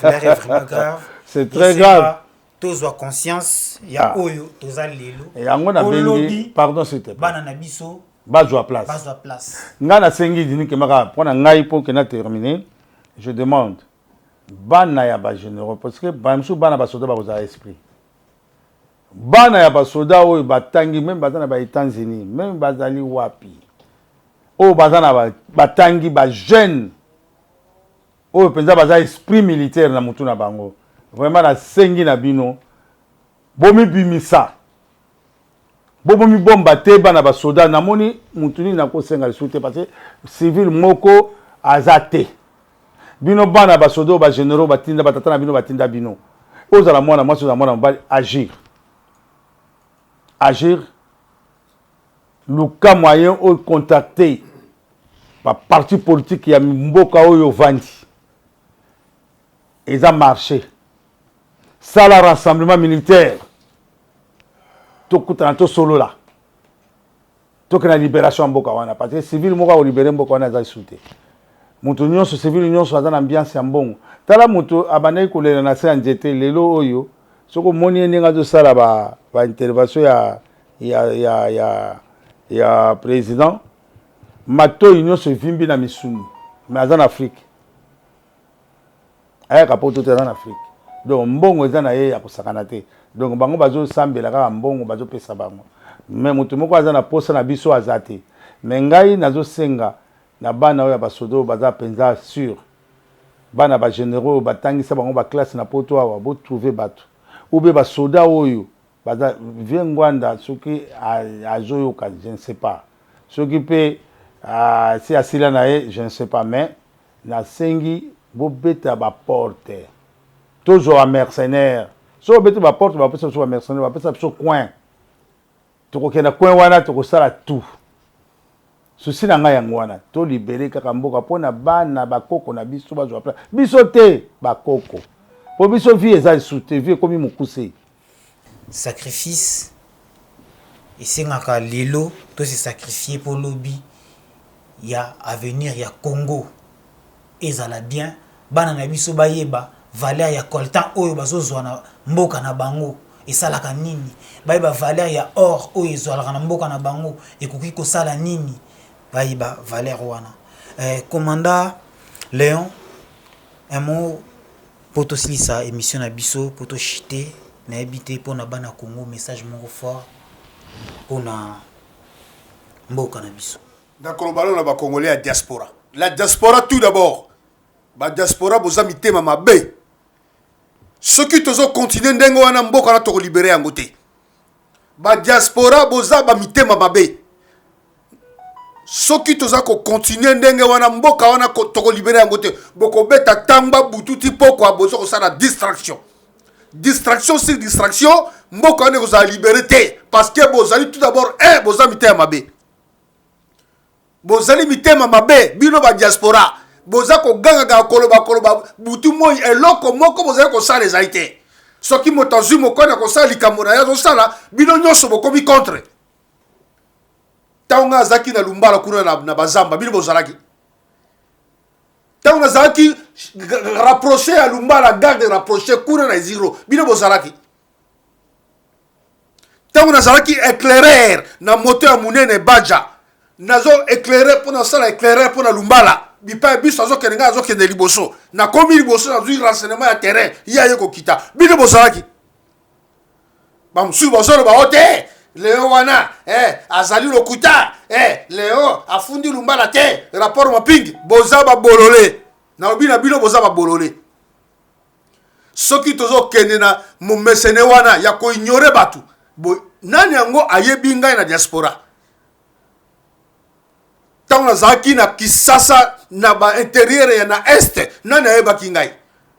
c'est très grave tous ont conscience ya oyo toza lelo yango na bengi pardon s'il te plaît bana na biso bazwa place ngana sengi dini ke maka pona ngai pour que na terminer je demande bana ya ba généraux parce que bamsu bana ba soda ba koza esprit bana ya ba soda oyo batangi même bazana ba États-Unis même bazali wapi o bazana batangi ba jeune oyo penza baza esprit militaire na mutu na bango vraiment na sengi na bino bomi bimisa bomi bomba te bana ba soda na moni mutuni na ko senga soute parce que civil moko azate bino bana ba soda ba généraux batinda batata na bino batinda bino ozala mwana mwasi za mwana mbali agir luka moyen au contacter ba parti politique ya mboka oyo vandi eza marché ça la rassemblement militaire tokutana to solo la tokena libération mboka wana parce que civil moko o libérer mboka wana za soute mutu nyonso civil nyonso aza na ambiance ya mbongo tala mutu abandaki kolela na se ya nzete lelo oyo soko moni ndenge azosala ba intervention ya président matoi nyonso evimbi na misuni mais aza na Afrique ayaka poto te aza na Afrique donc mbongo eza na ye ya kosakana te donc bango bazosambela kaka mbongo bazopesa bango mais mutu moko aza na posa na biso aza te mais ngai nazosenga na bana oyo basodo baza penza sûr bana ba généraux batangisa bango ba classe na poto awa bo trouver bato ube basoda oyo baza viengwanda soki azoyoka je ne sais pas soki pe si asila na ye je ne sais pas mais na sengi bo beta ba porte toujours un mercenaire so beta ba porte ba pesa so ba mercenaire ba pesa so coin to ko kena coin wana to ko sala tout souci na ngai yango wana to libérer kaka mboka pona bana bakoko na biso bazwa place biso te bakoko po biso vie eza soute vie komi mukuse sacrifice esengaka lelo to se sacrifier pour lobby ya avenir ya Congo ezala bien bana na biso bayeba valeur ya coltan oyo bazozwa na mboka na bango esalaka nini bayeba valeur ya or oyo ezwalaka na mboka na bango ekoki kosala nini bayeba valeur wana commandant Léon un mot pour to silisa émission na biso pour to chiter na habité pour na bana Congo message moko fort pour na mboka na biso d'accord ballon na ba congolais à diaspora la diaspora tout d'abord ba diaspora boza mitema mabe ceux qui tozo continuer ndengo wana mboka na to libérer yango te ba diaspora boza ba mitema mabe soki toza ko continuer ndenge wana mboka wana to libérer yango te boko beta tamba bututi poko abozo ko sala distraction sur distraction mboka wana ko za libérer te parce que bozali tout d'abord boza mitema mabe bozali mitema mabe bino ba diaspora boza ko ganga koloba butu moi eloko moko bozali ko sala ezali te soki motanzu moko na ko sala likambo na yazo sala bino nyonso bokomi contre Taonga zaki na lumbala kuna na bazamba bino bozalaki. Taonga zaki rapprocher à lumbala garde rapprocher kuna na zero bino bozalaki. Taonga zalaki éclairer na moteur munene baja. Nazo éclairer pour na sala éclairer pour na lumbala. Bipa biso azo kenga azo kende liboso. Na komi liboso na zui renseignement ya terrain ya yeko kita. Bino bozalaki. Bamsu bozolo ba hote. Léo wana azali lokuta Léo afundi lumbala te rapport mapingi boza ba bololé na obina bino boza ba bololé soki tozo kende na momesene wana ya ko ignorer batu nani yango ayebi ngai na diaspora tanga zaki na Kisasa na ba intérieur ya na est nani ayeba kingai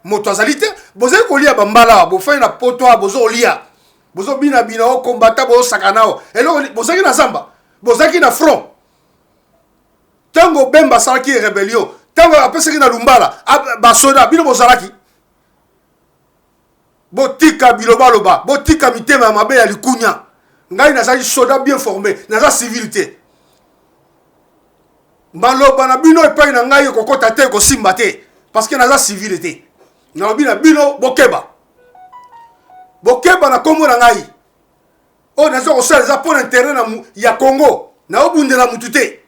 moto azali te boza ko lia ba mbala bo fa na poto bozo lia bozo bina o combattant bo sakanao elo bozaki na zamba bozaki na front tango bemba salaki rébellion tango apesaki na lumbala ba soda bino bozalaki botika bilobaloba botika mitema mabe ya likunya ngai nazali soda bien formé naza civilité maloba na bino epai na ngai kokota te ko simba te parce que naza civilité na bina bino bokeba bokeba na kombo na ngai o nazo kosala eza pour intérêt na ya Congo na obundela mutu te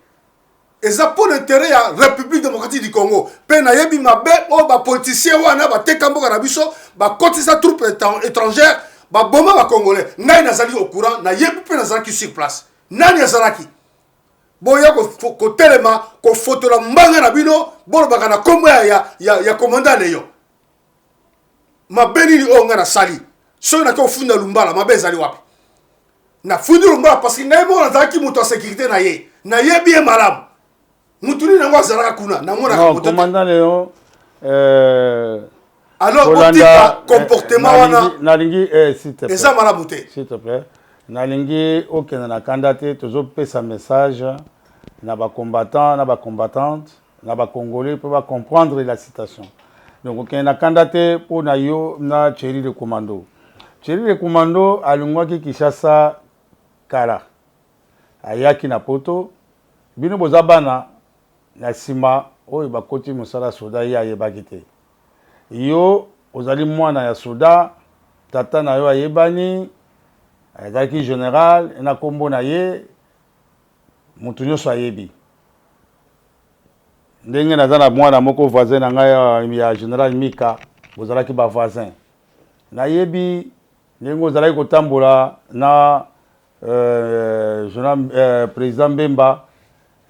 eza pour intérêt ya République démocratique du Congo pe na yebi mabe o ba politicien wana ba teka mboka na biso ba kotisa troupe étrangère ba boma ba congolais ngai nazali au courant na yebi pe nazalaki sur place nani azalaki boya ko telema ko fotola mbanga na bino bolo baka na kombo ya commandant leyo mabeni ni onga na sali so na ko funda lumbala mabezali wapi na fundi lumbala parce que ngai mo na zaki muto sécurité na ye bien malam mutuni na ngwazala kuna na ngona non commandant Léon alors otika comportement wana nalingi s'il te plaît eza malamu te s'il te plaît nalingi okenda na candidaté tozo pesa message na ba combattants na ba combattantes na ba congolais pour comprendre la situation. Donc okenda na candidaté pour na yo na Thierry le commando. Thierry le commando alungwaki Kinshasa kala ayaki na poto bino bozabana na sima oyo bakoti mosala soda ye ayebaki te yo ozali mwana ya soda tata na yo ayebani azalaki général na kombo na ye mutu nyonso ayebi ndenge naza na mwana moko voisin na ngai ya général Mika bozalaki ba voisin nayebi ndenge ozalaki kotambola na président Mbemba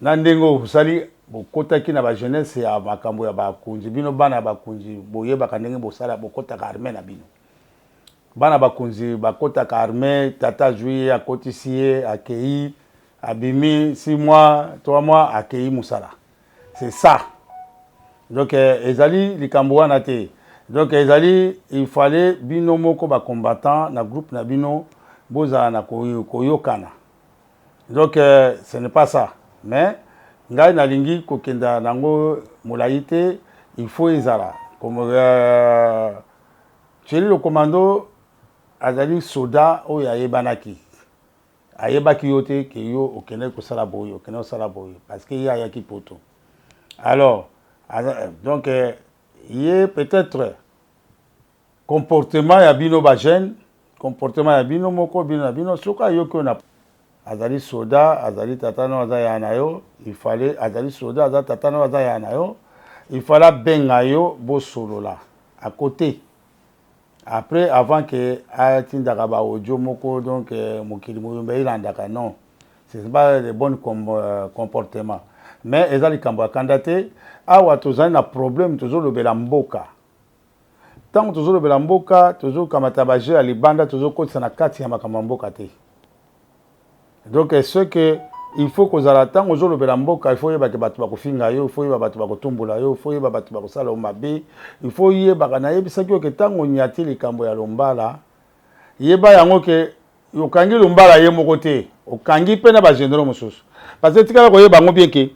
na ndenge osali bokotaki na ba jeunesse ya makambo ya bakunzi bino bana bakunzi boyebaka ndenge bosala bokotaka armée na bino bana bakunzi bakotaka armée tata juillet akotisi ye akei abimi 6 mois 3 mois akei musala c'est ça donc ezali likambo wana te donc ezali il fallait bino moko ba combattant na groupe na bino bozala na koyokana donc ce n'est pas ça mais ngai nalingi kokenda nango molai te il faut ezala comme Thierry le commando azali soda oyo ayebanaki ayebaki yo te ke yo okende kosala boye okende kosala boye parce que ye ayaki poto alors donc ye peut-être comportement ya bino ba jeune comportement ya bino moko bino na bino soka yoki na azali soda azali tatano azaya na yo il fallait azali soda azali tatano azaya na yo il fallait benga yo bo solola à côté après avant que atindaka ba audio moko donc mokili moyombe ilandaka non c'est pas le bon comportement mais ezali kambo ya candidaté awa tozali na problème tozolobela mboka tant tozolobela mboka tozokamata baje ya libanda tozokotisa na kati ya makambo ya mboka te donc ce que il faut kozala tant ozolobela mboka il faut yebaka bato bakofinga yo il faut yeba bato bakotumbola yo il faut yeba bato bakosala yo mabe il faut yebaka nayebisaki yo ke ntango onyati likambo ya lombala yeba yango ke okangi lombala ye moko te okangi mpe na bagénéraux mosusu parce que tikala koyeba yango bien ke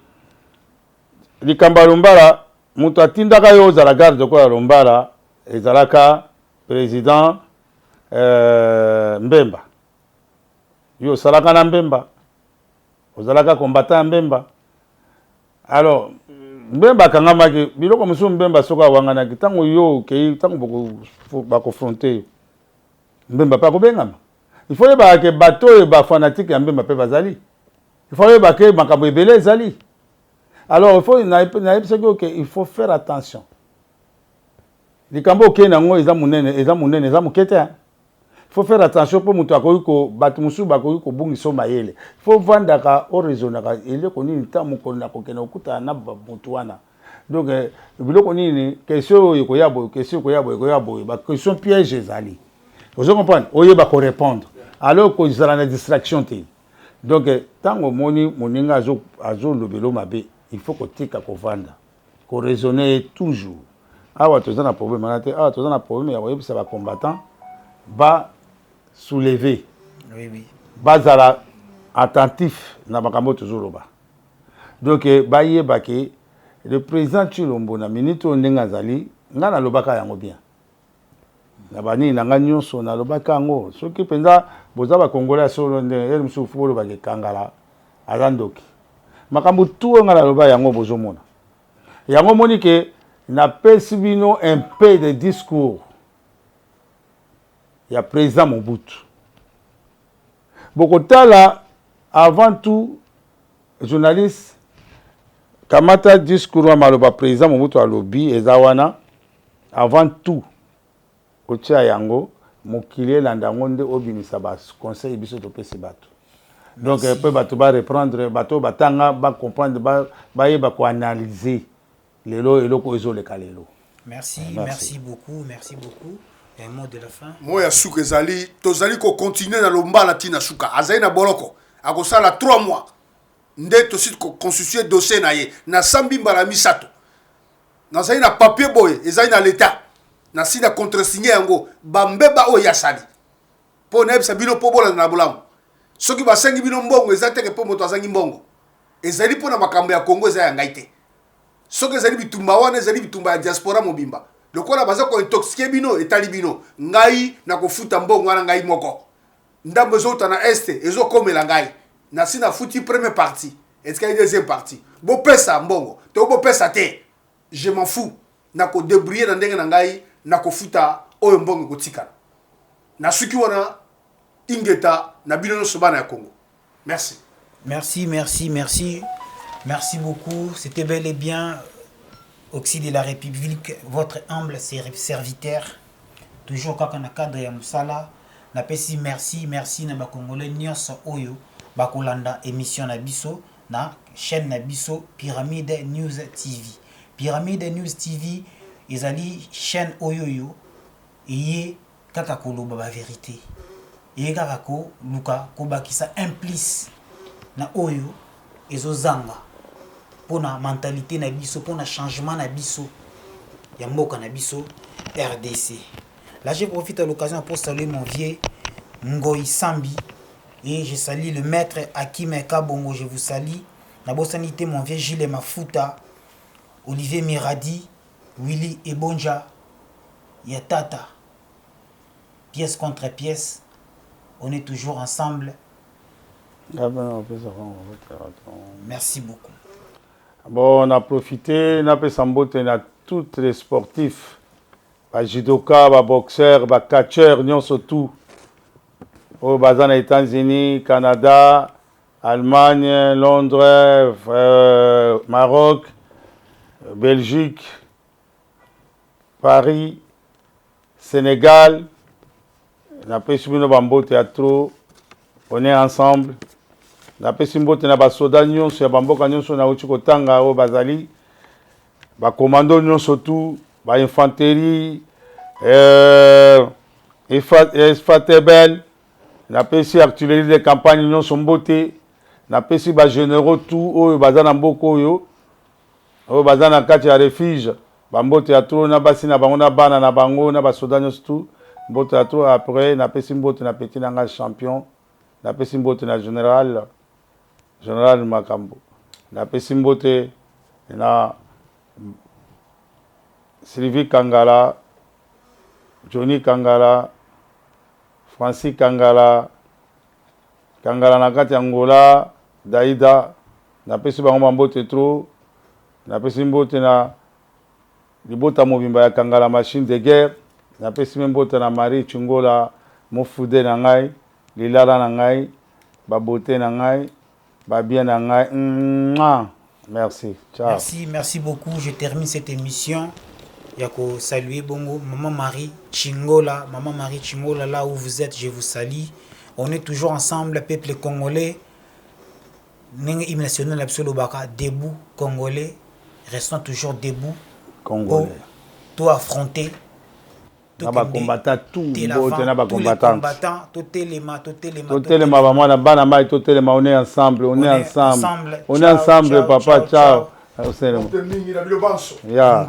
likambo ya lombala moto atindaka yo ozala garde lokola lombala ezalaka président Mbemba yo osalaka na Mbemba ozalaka combattant Mbemba. Alors Mbemba kangamaki biloko musu Mbemba soka wanganaki tango yo ke tango ba confronter Mbemba pa kobengama. Il faut que bateau et ba fanatique ya Mbemba pe bazali. Il faut que makambo ebele ezali. Alors il faut faire attention. Likambo ke nango eza munene mukete. Il faut faire attention pour mutu akoyiko batu musu bakoyiko bungiso mayele. Il faut vandaka o raisonnaka ele konini tamu kona kokena okuta na mutu wana. Donc biloko nini question yokoyabo ba question piège ezali. Vous comprenez? Oye ba ko répondre. Alors que ils ont la distraction té. Donc tango moni moninga azo lobelo mabe, il faut que tika ko vanda. Ko raisonner toujours. Awa tozana problème manate, tozana problème ya oyebisa ba combattant ba soulever. Oui. Bazala attentif na makambo toujours loba. Donc ba yeba ke le président Tshilombo na minute ondenga zali ngana lobaka yango bien. Na bani na nyonso na lobaka yango soki penza boza ba congolais solo nde ele musufu bolo ba kangala azandoki. Makambo tout ngana loba yango bozomona. Yango moni ke na pesi bino un peu de discours. Il y a président Mobutu. Bokotala, avant tout, journaliste, Kamata discours à Maloba président Mobutu à lobby et Zawana, avant tout, Otia Yango, Mokile Landangonde Obimisa Bas, conseil Biso de Pesibatu. Donc, peu bateau va reprendre, bateau batanga, va comprendre, va analyser les lots et les calelo. Merci beaucoup. Un mot de la fin. Moi, souka ezali, tozali ko continuer na lombala tina souka. Azali na boloko. Akosala 3 mois. Nde tosi ko constituer dossier na ye. Na sambimba la misato. Na zali na papier boy, ezali na l'état. Na sina contresigner yango. Bambeba o yasali. Po na ebisa bino po bola na bolamu. Soki basengi bino mbongo ezali te ke po moto azangi mbongo. Ezali po na makambo ya Kongo ezali ngaite. Soki ezali bitumba wana ezali bitumba ya diaspora mobimba. Le quoi la base ko intoxiqué bino etali bino ngai na kofuta mbongo wana ngai moko ndambo zota na este ezo komela ngai na sina futi première partie est-ce qu'il y a deuxième partie bo pesa mbongo to bo pesa te je m'en fous na ko débrouiller na ndenge na ngai na kofuta oyo mbongo kotika na suki wana ingeta na bino no sobana ya Congo. Merci Beaucoup, c'était bel et bien Oxy de la République, votre humble serviteur, toujours quand on a cadre ya musala, na pesi merci na ba Congolais nyonso oyo ba kolanda émission na biso na chaîne na biso Pyramide News TV. Pyramide News TV ezali chaîne oyo eye kaka koloba ba vérité. Eye kaka ko luka ko bakisa implice na oyo ezozanga. Pour la mentalité na biso, pour le changement na biso, ya mboka na biso RDC. Là, je profite de l'occasion pour saluer mon vieux Ngoy Sambi et je salue le maître Hakim Kabongo, je vous salue. La bonne sanité, mon vieux Gilles Mafuta, Olivier Miradi, Willy Ebonja, Yatata. Pièce contre pièce, on est toujours ensemble. Merci beaucoup. Bon, on a profité, on a fait sambote à tous les sportifs, les judokas, les boxeurs, les catcheurs, nous surtout. Aux bazar aux États-Unis, Canada, Allemagne, Londres, Maroc, Belgique, Paris, Sénégal. On a fait subi nos théâtre, on est ensemble. Na pesi mbote na basoda nyonso ya bamboka nyonso na uti kotanga o bazali ba commando nyonso tu ba infanterie Fatebel na pesi artillerie de campagne nyonso mbote na pesi ba généraux tout oyo baza na mboko oyo baza na kati ya refuge ba mbote ya trop na basi na bango na bana na bango na basoda nyonso tu mbote ya trop. Après na pesi mbote na petit na nga champion na pesi mbote na Général Makambo. Na pesi mbote na Sylvie Kangala, Johnny Kangala, Francis Kangala, Kangala na kati Angola, Daïda, napesi bango mambote trop, napesi mbote na libota mobimba ya kangala machine de guerre, napesi mbote na Marie Chungola mofude na ngai, lilala na ngai, babote na ngai, babien na ngai. Merci. Ciao. Merci beaucoup. Je termine cette émission. Yako saluer bongo Maman Marie Chingola, là où vous êtes, je vous salue. On est toujours ensemble, peuple congolais. Hymne national absolu baka debout congolais, restons toujours debout. Congolais. Tout affronter. Na ba combattant tout, na ba combattant. Tout élément. Maman bana mai tout élément, on est ensemble, on est ensemble, papa, ciao. Yeah.